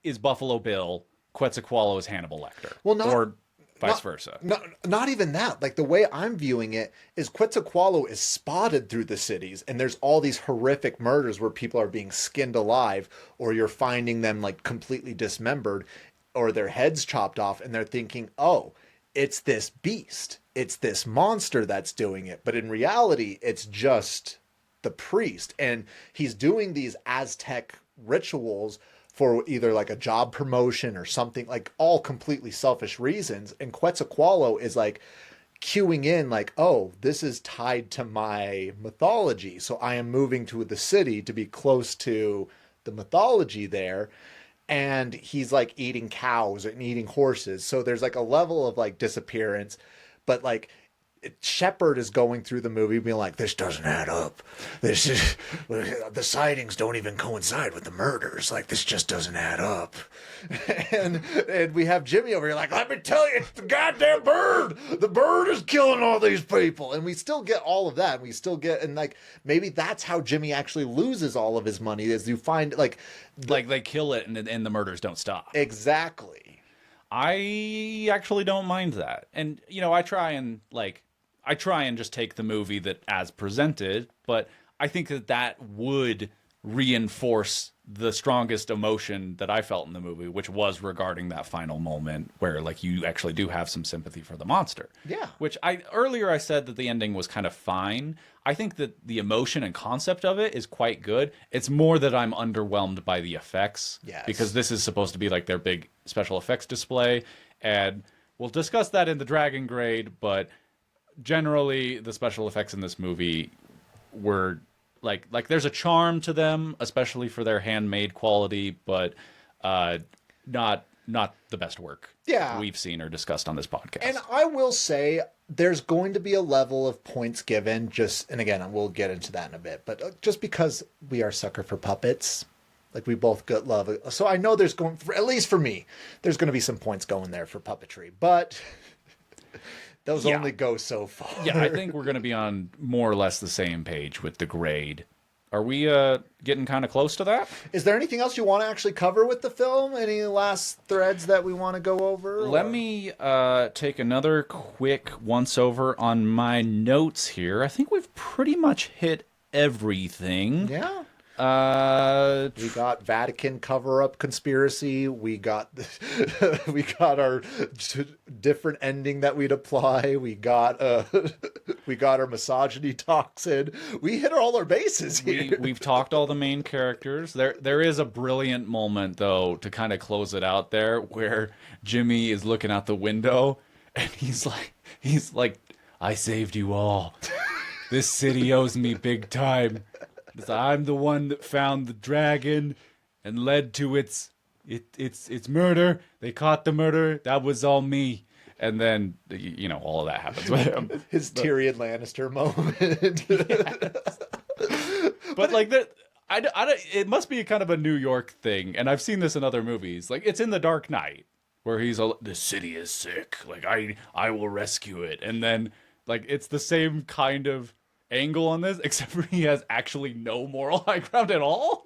is Buffalo Bill, Quetzalcoatl is Hannibal Lecter. Well, or vice versa. Not even that. Like, the way I'm viewing it is Quetzalcoatl is spotted through the cities, and there's all these horrific murders where people are being skinned alive, or you're finding them like completely dismembered, or their heads chopped off, and they're thinking, oh, it's this beast, it's this monster that's doing it. But in reality, it's just the priest, and he's doing these Aztec rituals for either like a job promotion or something, like all completely selfish reasons. And Quetzalcoatl is like cueing in like, oh, this is tied to my mythology. So I am moving to the city to be close to the mythology there. And he's like eating cows and eating horses. So there's like a level of like disappearance, but like Shepard is going through the movie being like, this doesn't add up. The sightings don't even coincide with the murders. Like, this just doesn't add up. And we have Jimmy over here like, let me tell you, it's the goddamn bird. The bird is killing all these people. And we still get all of that. We still get, and like, maybe that's how Jimmy actually loses all of his money, is you find like they kill it and the murders don't stop. Exactly. I actually don't mind that. And, you know, I try and just take the movie that as presented, but I think that would reinforce the strongest emotion that I felt in the movie, which was regarding that final moment where like you actually do have some sympathy for the monster. Yeah. Which earlier I said that the ending was kind of fine. I think that the emotion and concept of it is quite good. It's more that I'm underwhelmed by the effects. Yes. Because this is supposed to be like their big special effects display, and we'll discuss that in the Dragon Grade, but generally the special effects in this movie were like there's a charm to them, especially for their handmade quality, but not the best work we've seen or discussed on this podcast. And I will say there's going to be a level of points given, and again, we'll get into that in a bit, but just because we are sucker for puppets, like we both love it. So I know there's at least for me, there's going to be some points going there for puppetry, but those only go so far. Yeah, I think we're going to be on more or less the same page with the grade. Are we getting kind of close to that? Is there anything else you want to actually cover with the film? Any last threads that we want to go over? Let me take another quick once-over on my notes here. I think we've pretty much hit everything. Yeah. We got Vatican cover-up conspiracy. We got our different ending that we'd apply. We got our misogyny toxin. We hit all our bases here. We've talked all the main characters. There is a brilliant moment though to kind of close it out there where Jimmy is looking out the window and he's like, I saved you all. This city owes me big time. I'm the one that found the dragon and led to its murder. They caught the murder. That was all me. And then, all of that happens with him. His Tyrion Lannister moment. Yes. But like that, it must be kind of a New York thing. And I've seen this in other movies. Like it's in The Dark Knight where the city is sick. Like I will rescue it. And then like, it's the same kind of angle on this, except for he has actually no moral high ground at all.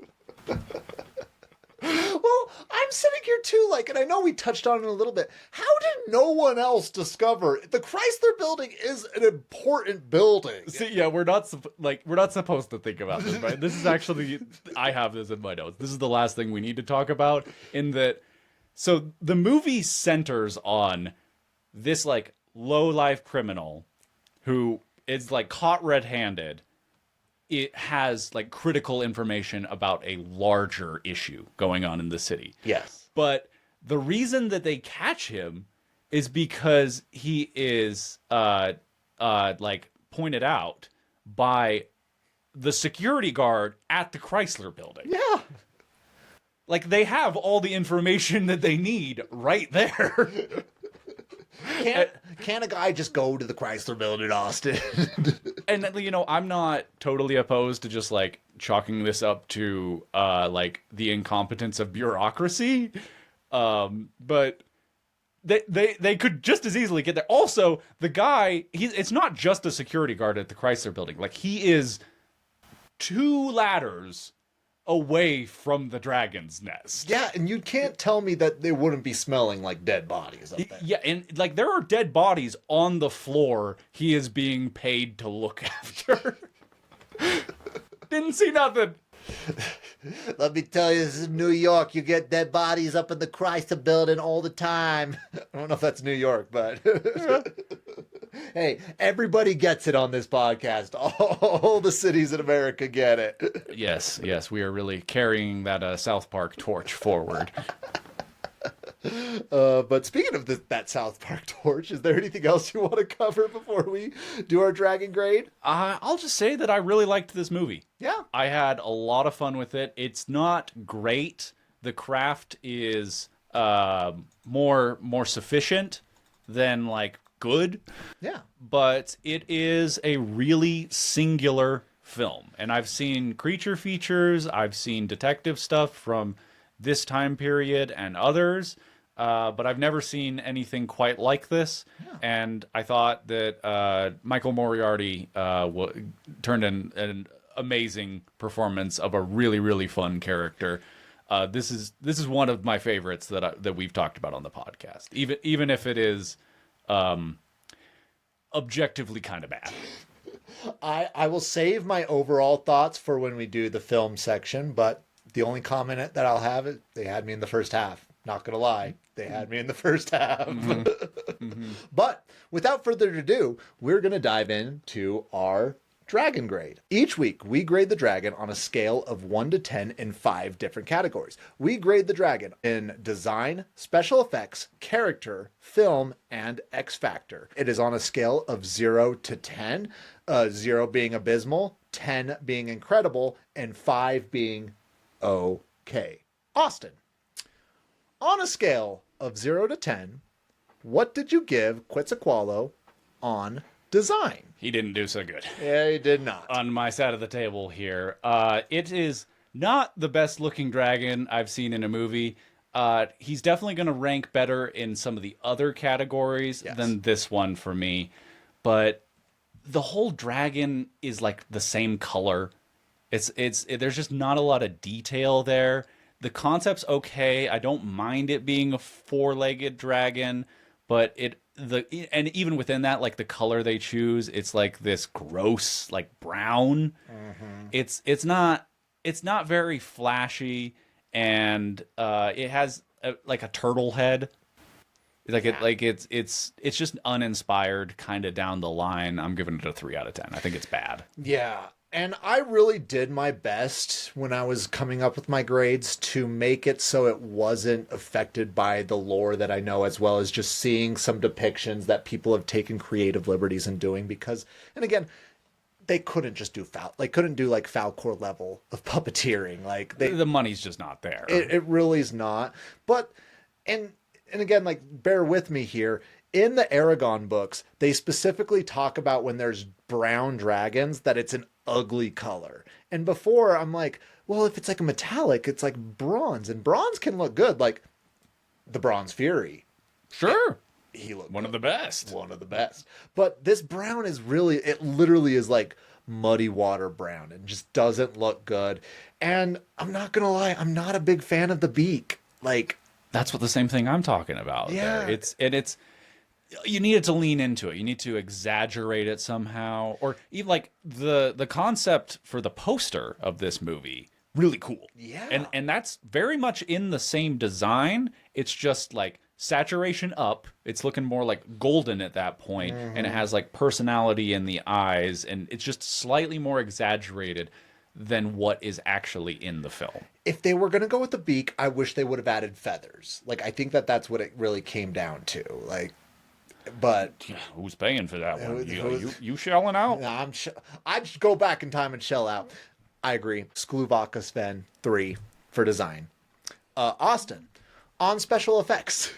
Well, I'm sitting here too, and I know we touched on it a little bit. How did no one else discover the Chrysler Building is an important building? See, yeah, we're not supposed to think about this, right? This is actually, I have this in my notes. This is the last thing we need to talk about. So the movie centers on this low-life criminal who is caught red-handed. It has critical information about a larger issue going on in the city. Yes. But the reason that they catch him is because he is pointed out by the security guard at the Chrysler Building. Yeah. They have all the information that they need right there. Can a guy just go to the Chrysler Building, Austin? And I'm not totally opposed to just chalking this up to the incompetence of bureaucracy, but they could just as easily get there. Also, the guy, it's not just a security guard at the Chrysler Building. He is 2 ladders away from the dragon's nest. Yeah, and you can't tell me that they wouldn't be smelling like dead bodies up there. Yeah, and there are dead bodies on the floor he is being paid to look after. Didn't see nothing. Let me tell you, this is New York. You get dead bodies up in the Chrysler Building all the time. I don't know if that's New York, but hey, everybody gets it on this podcast. All the cities in America get it. Yes, we are really carrying that South Park torch forward. But speaking of that South Park torch, is there anything else you want to cover before we do our dragon grade? I'll just say that I really liked this movie. Yeah. I had a lot of fun with it. It's not great. The craft is more sufficient than good. Yeah. But it is a really singular film. And I've seen creature features, I've seen detective stuff from this time period and others, but I've never seen anything quite like this. Yeah. And I thought that Michael Moriarty turned in an amazing performance of a really, really fun character. This is one of my favorites that we've talked about on the podcast, even if it is objectively kind of bad. I will save my overall thoughts for when we do the film section, but the only comment that I'll have is they had me in the first half. Not going to lie. They had me in the first half. Mm-hmm. Mm-hmm. But without further ado, we're going to dive into our dragon grade. Each week, we grade the dragon on a scale of 1 to 10 in 5 different categories. We grade the dragon in design, special effects, character, film, and X factor. It is on a scale of 0 to 10, 0 being abysmal, 10 being incredible, and 5 being okay. Austin, on a scale of 0 to 10, what did you give Quetzalcoatl on design? He didn't do so good. Yeah, he did not. On my side of the table here, it is not the best looking dragon I've seen in a movie. He's definitely going to rank better in some of the other categories than this one for me. But the whole dragon is like the same color. There's just not a lot of detail there. The concept's okay. I don't mind it being a four-legged dragon, but and even within that, like the color they choose, it's like this gross, like brown. It's not very flashy, and it has like a turtle head. It's just uninspired, kind of down the line. I'm giving it a 3 out of 10. I think it's bad. Yeah. And I really did my best when I was coming up with my grades to make it so it wasn't affected by the lore that I know, as well as just seeing some depictions that people have taken creative liberties in doing. Because, and again, they couldn't just do couldn't do like Falcor level of puppeteering. Like the money's just not there. It really is not. But, and again, like, bear with me here. In the Aragon books, they specifically talk about when there's brown dragons that it's an ugly color. And before, I'm like, well, if it's like a metallic, it's like bronze, and bronze can look good, like the Bronze Fury. Sure. He looked one of the best. One of the best. But this brown is really, it literally is like muddy water brown and just doesn't look good. And I'm not going to lie, I'm not a big fan of the beak. Like, that's what the same thing I'm talking about. Yeah. There. You needed to lean into it. You need to exaggerate it somehow, or even like the concept for the poster of this movie, really cool. Yeah. And that's very much in the same design. It's just like saturation up. It's looking more like golden at that point, and it has like personality in the eyes, and it's just slightly more exaggerated than what is actually in the film. If they were going to go with the beak, I wish they would have added feathers. Like, I think that's what it really came down to. Like, but who's paying for that one? You shelling out? I'd just go back in time and shell out. I agree. Skluvaca Sven 3 for design. Austin, on special effects,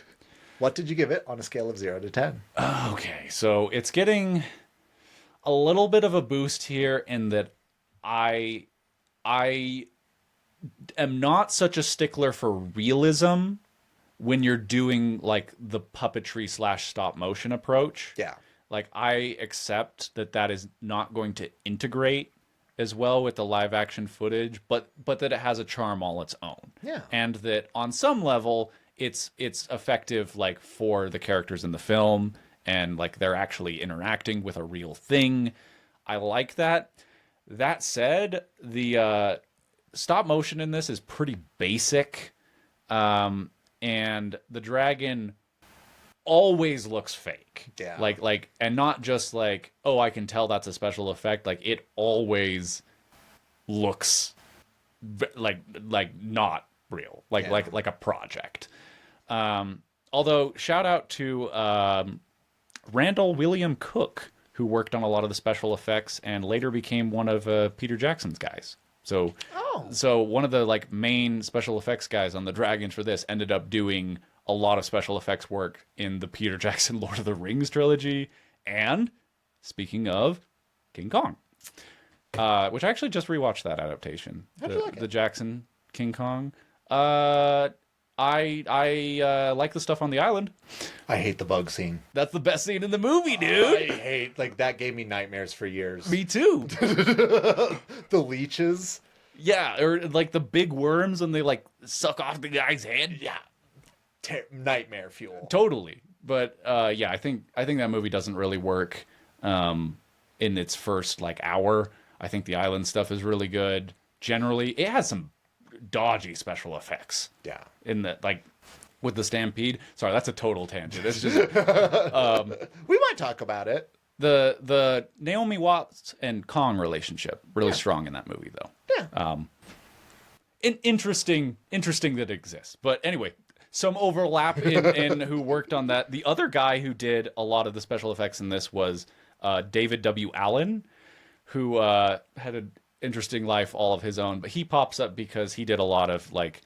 what did you give it on a scale of 0 to 10? Okay, so it's getting a little bit of a boost here in that I am not such a stickler for realism when you're doing like the puppetry / stop motion approach. Yeah. Like, I accept that is not going to integrate as well with the live action footage, but that it has a charm all its own. Yeah. And that on some level it's effective, like, for the characters in the film, and like they're actually interacting with a real thing. I like that. That said, the stop motion in this is pretty basic. And the dragon always looks fake. Yeah. Like, and not just like, oh, I can tell that's a special effect. Like, it always looks like not real. Like a project. Although, shout out to Randall William Cook, who worked on a lot of the special effects and later became one of Peter Jackson's guys. So one of the like main special effects guys on the dragons for this ended up doing a lot of special effects work in the Peter Jackson Lord of the Rings trilogy, and speaking of, King Kong, which I actually just rewatched that adaptation, the Jackson King Kong. I like the stuff on the island. I hate the bug scene. That's the best scene in the movie, dude. I hate, like, that gave me nightmares for years. Me too. The leeches. Yeah, or like the big worms when they like suck off the guy's head. Yeah. Nightmare fuel. Totally. But yeah, I think that movie doesn't really work in its first like hour. I think the island stuff is really good. Generally, it has some dodgy special effects. Yeah. In the like with the stampede. Sorry, that's a total tangent. It's just we might talk about it. The Naomi Watts and Kong relationship really strong in that movie though. Yeah. Interesting that it exists. But anyway, some overlap in who worked on that. The other guy who did a lot of the special effects in this was David W. Allen, who had an interesting life all of his own, but he pops up because he did a lot of like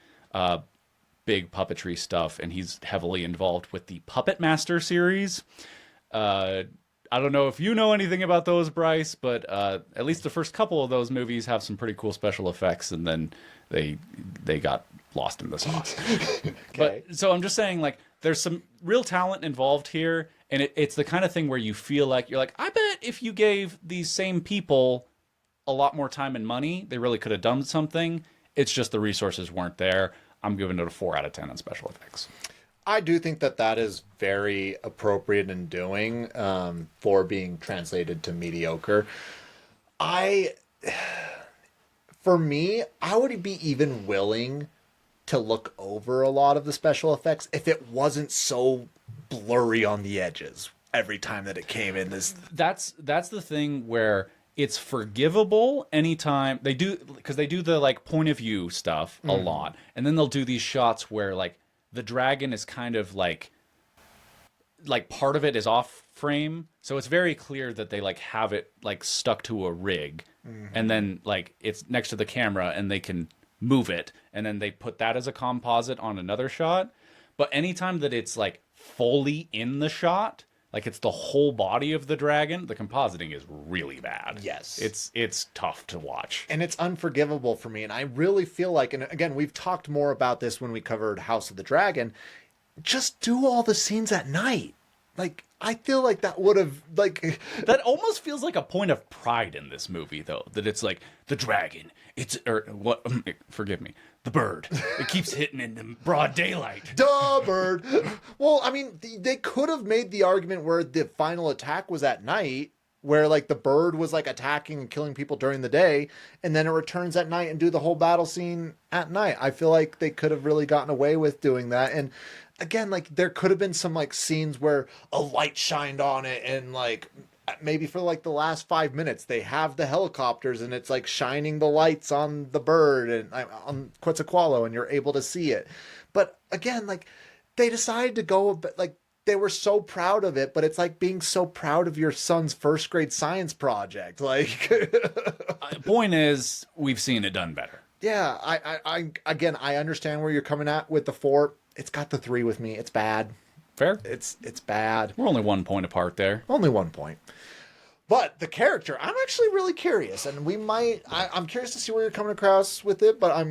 big puppetry stuff, and he's heavily involved with the Puppet Master series. I don't know if you know anything about those, Bryce, but at least the first couple of those movies have some pretty cool special effects, and then they got lost in the sauce. Okay. But so I'm just saying, like, there's some real talent involved here, and it's the kind of thing where you feel like you're like, I bet if you gave these same people a lot more time and money, they really could have done something. It's just the resources weren't there. I'm giving it a 4 out of 10 on special effects. I do think that is very appropriate in doing for being translated to mediocre. For me, I would be even willing to look over a lot of the special effects if it wasn't so blurry on the edges every time that it came in. That's the thing where it's forgivable anytime they do, because they do the like point of view stuff a lot, and then they'll do these shots where like the dragon is kind of like part of it is off frame, so it's very clear that they like have it like stuck to a rig, and then like it's next to the camera and they can move it, and then they put that as a composite on another shot. But anytime that it's like fully in the shot, like it's the whole body of the dragon, the compositing is really bad. Yes. It's tough to watch. And it's unforgivable for me. And I really feel like, and again, we've talked more about this when we covered House of the Dragon, just do all the scenes at night. Like, I feel like that would have, like... That almost feels like a point of pride in this movie, though. That it's like, the dragon, forgive me, the bird. It keeps hitting in the broad daylight. Duh, bird! Well, I mean, they could have made the argument where the final attack was at night, where, like, the bird was, like, attacking and killing people during the day, and then it returns at night and do the whole battle scene at night. I feel like they could have really gotten away with doing that, and... Again, like, there could have been some, like, scenes where a light shined on it and, like, maybe for, like, the last 5 minutes, they have the helicopters and it's, like, shining the lights on the bird and on Quetzalcoatl and you're able to see it. But, again, like, they decided to go, but, like, they were so proud of it, but it's like being so proud of your son's first grade science project. Like, point is, we've seen it done better. Yeah, I understand where you're coming at with the 4. It's got the 3 with me. It's bad. Fair. It's bad. We're only 1 point apart there. Only 1 point. But the character, I'm actually really curious, and I'm curious to see where you're coming across with it, but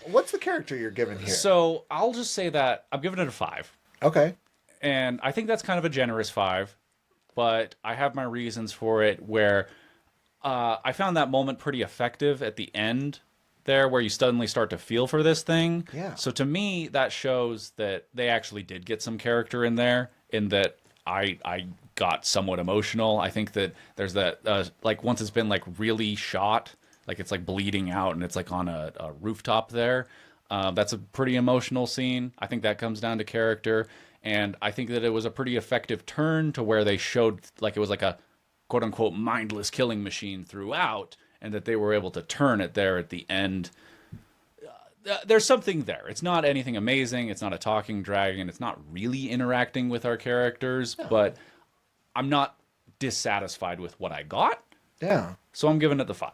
what's the character you're giving here? So I'll just say that I'm giving it a 5. Okay. And I think that's kind of a generous 5, but I have my reasons for it where I found that moment pretty effective at the end there where you suddenly start to feel for this thing. Yeah. So to me, that shows that they actually did get some character in there, in that I got somewhat emotional. I think that there's that, like once it's been like really shot, like it's like bleeding out and it's like on a rooftop there. That's a pretty emotional scene. I think that comes down to character. And I think that it was a pretty effective turn to where they showed like it was like a quote unquote mindless killing machine throughout, and that they were able to turn it there at the end. There's something there. It's not anything amazing. It's not a talking dragon. It's not really interacting with our characters, but I'm not dissatisfied with what I got. Yeah. So I'm giving it the 5.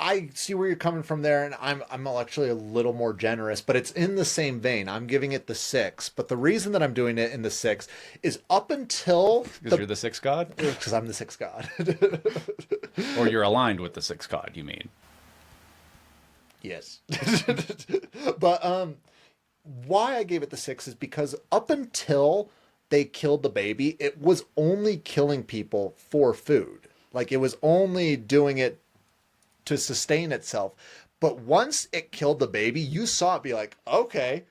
I see where you're coming from there, and I'm actually a little more generous, but it's in the same vein. I'm giving it the 6, but the reason that I'm doing it in the 6 is up until... Because you're the 6th god? Because I'm the 6th god. Or you're aligned with the 6th god, you mean? Yes. But why I gave it the 6 is because up until they killed the baby, it was only killing people for food. Like, it was only doing it to sustain itself. But once it killed the baby, you saw it be like, okay,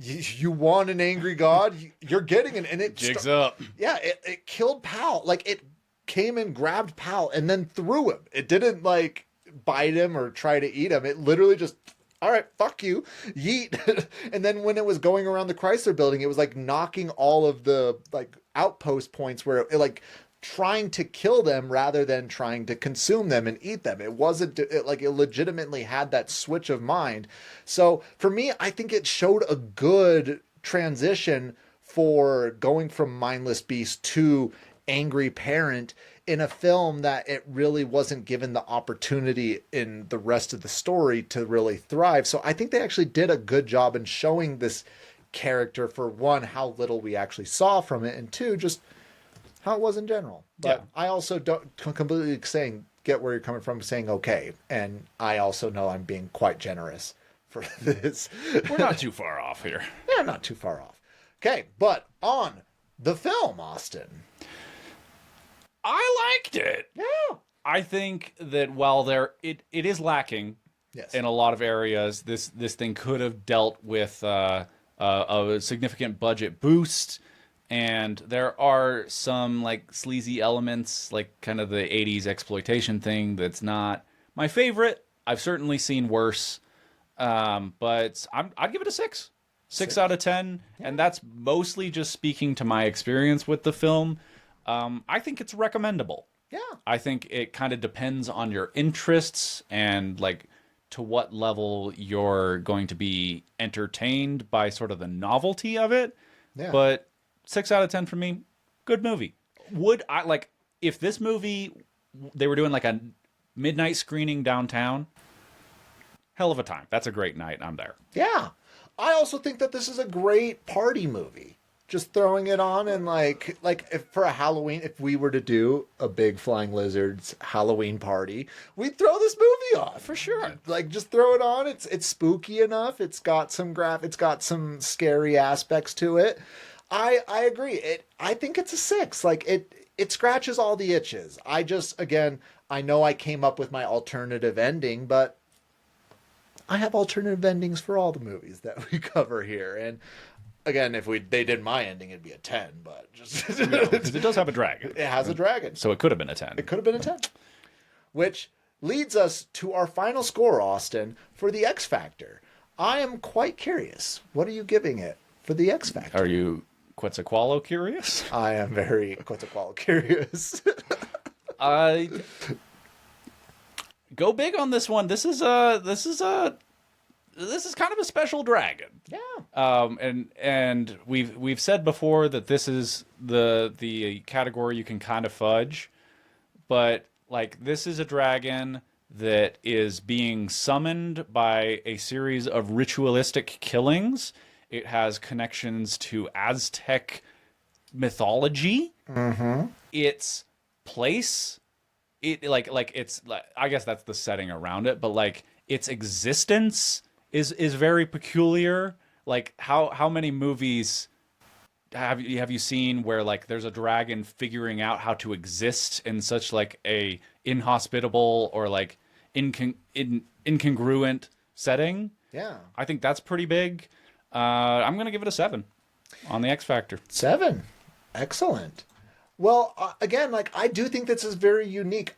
you want an angry god? You're getting it. And it jigs up. Yeah, it killed Pal. Like, it came and grabbed Pal and then threw him. It didn't, like, bite him or try to eat him. It literally just, all right, fuck you, yeet. And then when it was going around the Chrysler building, it was, like, knocking all of the, like, outpost points where it like, trying to kill them rather than trying to consume them and eat them. It wasn't like it legitimately had that switch of mind. So for me, I think it showed a good transition for going from mindless beast to angry parent, in a film that it really wasn't given the opportunity in the rest of the story to really thrive. So I think they actually did a good job in showing this character, for one, how little we actually saw from it, and two, just how it was in general. But Yeah. I also don't completely get where you're coming from, saying okay. And I also know I'm being quite generous for this. We're not too far off here. Yeah, not too far off. Okay, but on the film, Austin. I liked it. Yeah. I think that while it is lacking Yes. in a lot of areas, this thing could have dealt with a significant budget boost, and there are some like sleazy elements, like kind of the 80s exploitation thing that's not my favorite. I've certainly seen worse, but I'd give it a 6. 6 out of 10, and that's mostly just speaking to my experience with the film. I think it's recommendable. Yeah. I think it kind of depends on your interests and like to what level you're going to be entertained by sort of the novelty of it. Yeah. But 6 out of 10 for me, good movie. Would I like if this movie they were doing like a midnight screening downtown? Hell of a time. That's a great night. I'm there. Yeah. I also think that this is a great party movie. Just throwing it on and like if for a Halloween, if we were to do a big Flying Lizards Halloween party, we'd throw this movie on for sure. Like just throw it on. It's spooky enough. It's got some it's got some scary aspects to it. I agree. I think it's a 6. Like it scratches all the itches. I just, again, I know I came up with my alternative ending, but I have alternative endings for all the movies that we cover here. And again, if they did my ending, it'd be a 10, but just Because it does have a dragon. it has a dragon. So it could have been a 10. It could have been a 10. Which leads us to our final score, Austin, for the X Factor. I am quite curious. What are you giving it for the X Factor? Are you Quetzalcoatl curious? I am very Quetzalcoatl curious. Go big on this one. This is kind of a special dragon. Yeah. And we've said before that this is the category you can kind of fudge, but like this is a dragon that is being summoned by a series of ritualistic killings. It has connections to Aztec mythology. Mm-hmm. Its place, it's like I guess that's the setting around it, but like its existence is very peculiar. Like how many movies have you seen where like there's a dragon figuring out how to exist in such like a inhospitable or like incongruent setting? Yeah. I think that's pretty big. I'm gonna give it a 7 on the X Factor. 7. Excellent. Well, again, like I do think this is very unique.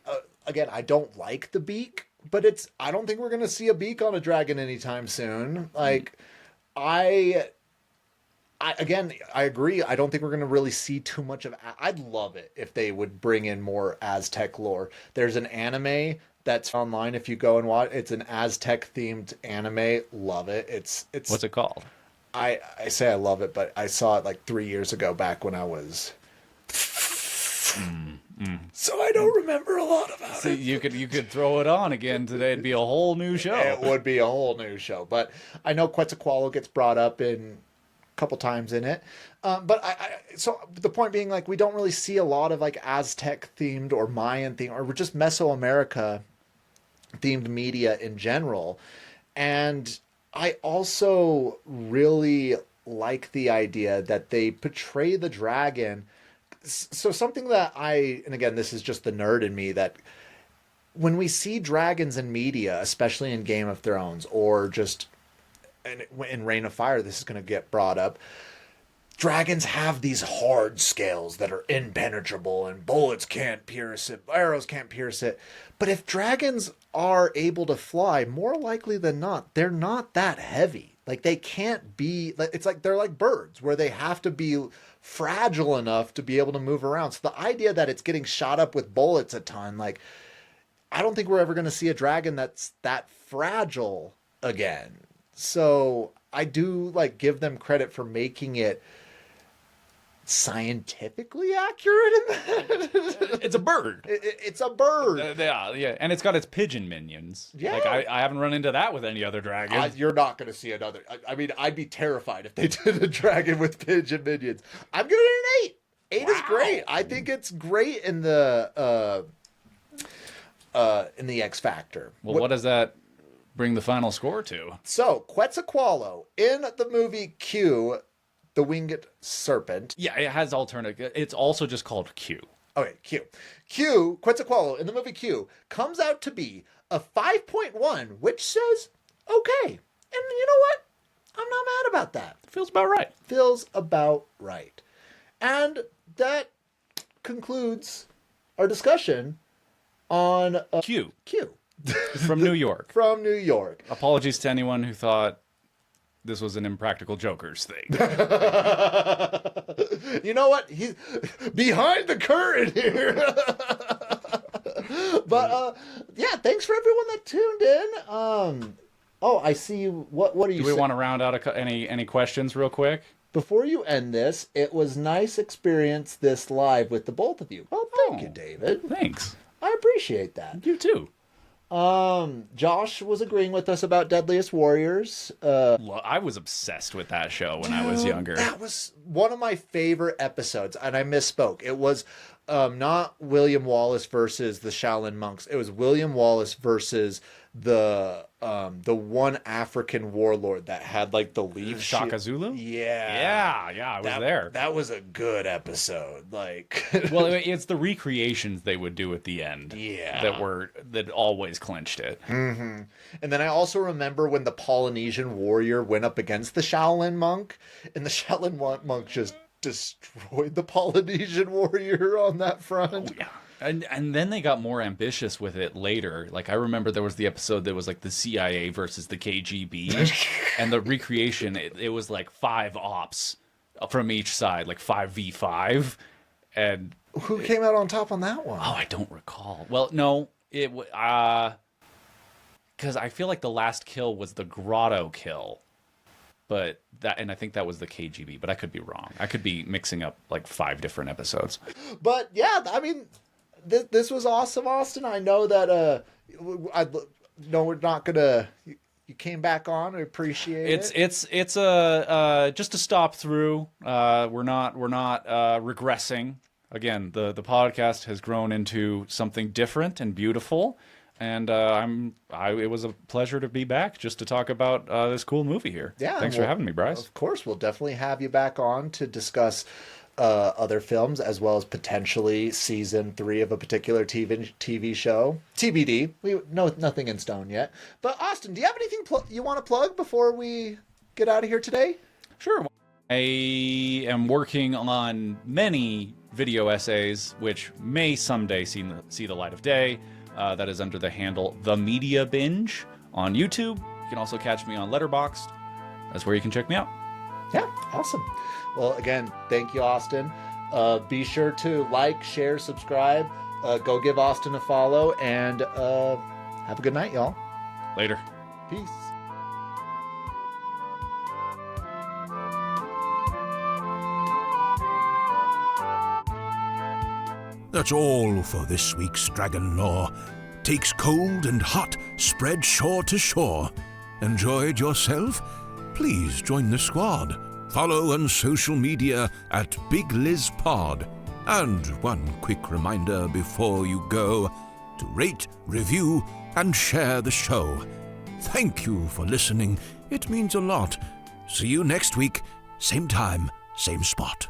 Again, I don't like the beak, but I don't think we're going to see a beak on a dragon anytime soon. Like I agree. I don't think we're going to really see too much of I'd love it if they would bring in more Aztec lore. There's an anime that's online if you go and watch. It's an Aztec themed anime. Love it. It's What's it called? I say I love it, but I saw it like 3 years ago back when I was so I don't remember a lot about it. You could throw it on again today. It'd be a whole new show. It would be a whole new show. But I know Quetzalcoatl gets brought up in a couple times in it. But so the point being, like, we don't really see a lot of like Aztec themed or Mayan themed or just Mesoamerica themed media in general. And I also really like the idea that they portray the dragon. So something that and again, this is just the nerd in me, that when we see dragons in media, especially in Game of Thrones or just in Reign of Fire, this is going to get brought up. Dragons have these hard scales that are impenetrable and bullets can't pierce it, arrows can't pierce it. But if dragons are able to fly, more likely than not, they're not that heavy. Like they can't be, it's like they're like birds where they have to be fragile enough to be able to move around. So the idea that it's getting shot up with bullets a ton, like I don't think we're ever going to see a dragon that's that fragile again. So I do like give them credit for making it scientifically accurate in that. It's a bird. It's a bird. Yeah, and it's got its pigeon minions. Yeah. Like, I haven't run into that with any other dragon. You're not going to see another. I mean, I'd be terrified if they did a dragon with pigeon minions. I'm giving it an 8. 8 is great. I think it's great in the X Factor. Well, what does that bring the final score to? So, Quetzalcoatl in the movie Q, the Winged Serpent. Yeah, it has alternative. It's also just called Q. Okay, Q, Quetzalcoatl in the movie Q comes out to be a 5.1, which says, okay. And you know what? I'm not mad about that. Feels about right. Feels about right. And that concludes our discussion on Q. Q. From New York. From New York. Apologies to anyone who thought this was an Impractical Jokers thing. You know what? He's behind the curtain here. But yeah, thanks for everyone that tuned in. I see you. What are you? Do we want to round out any questions real quick? Before you end this, it was nice experience this live with the both of you. Well, thank you, David. Thanks. I appreciate that. You too. Josh was agreeing with us about Deadliest Warriors. I was obsessed with that show when I was younger. That was one of my favorite episodes, and I misspoke. It was not William Wallace versus the Shaolin monks. It was William Wallace versus the one African warlord that had like the leaf Shaka Zulu? Yeah, I was there. That was a good episode. Like, well, it's the recreations they would do at the end. Yeah, that always clinched it. Mm-hmm. And then I also remember when the Polynesian warrior went up against the Shaolin monk, and the Shaolin monk just destroyed the Polynesian warrior on that front. Oh, yeah. And then they got more ambitious with it later. Like, I remember there was the episode that was like the CIA versus the KGB. And the recreation, it was like 5 ops from each side, like 5v5. And who came out on top on that one? Oh, I don't recall. Well, no, because I feel like the last kill was the grotto kill. But I think that was the KGB, but I could be wrong. I could be mixing up like 5 different episodes. But yeah, I mean, this was awesome, Austin. I know that we're not gonna. You came back on. I appreciate it. It's just a stop through. We're not regressing. Again, the podcast has grown into something different and beautiful. And it was a pleasure to be back just to talk about this cool movie here. Yeah, thanks for having me, Bryce. Of course, we'll definitely have you back on to discuss other films as well as potentially season 3 of a particular TV show. TBD. We know nothing in stone yet. But Austin, do you have anything you want to plug before we get out of here today? Sure. I am working on many video essays, which may someday see the light of day. That is under the handle The Media Binge on YouTube. You can also catch me on Letterboxd. That's where you can check me out. Yeah, awesome. Well, again, thank you, Austin. Be sure to like, share, subscribe. Go give Austin a follow, and have a good night, y'all. Later. Peace. That's all for this week's Dragon Lore. Takes cold and hot, spread shore to shore. Enjoyed yourself? Please join the squad. Follow on social media at Big Liz Pod. And one quick reminder before you go, to rate, review, and share the show. Thank you for listening. It means a lot. See you next week, same time, same spot.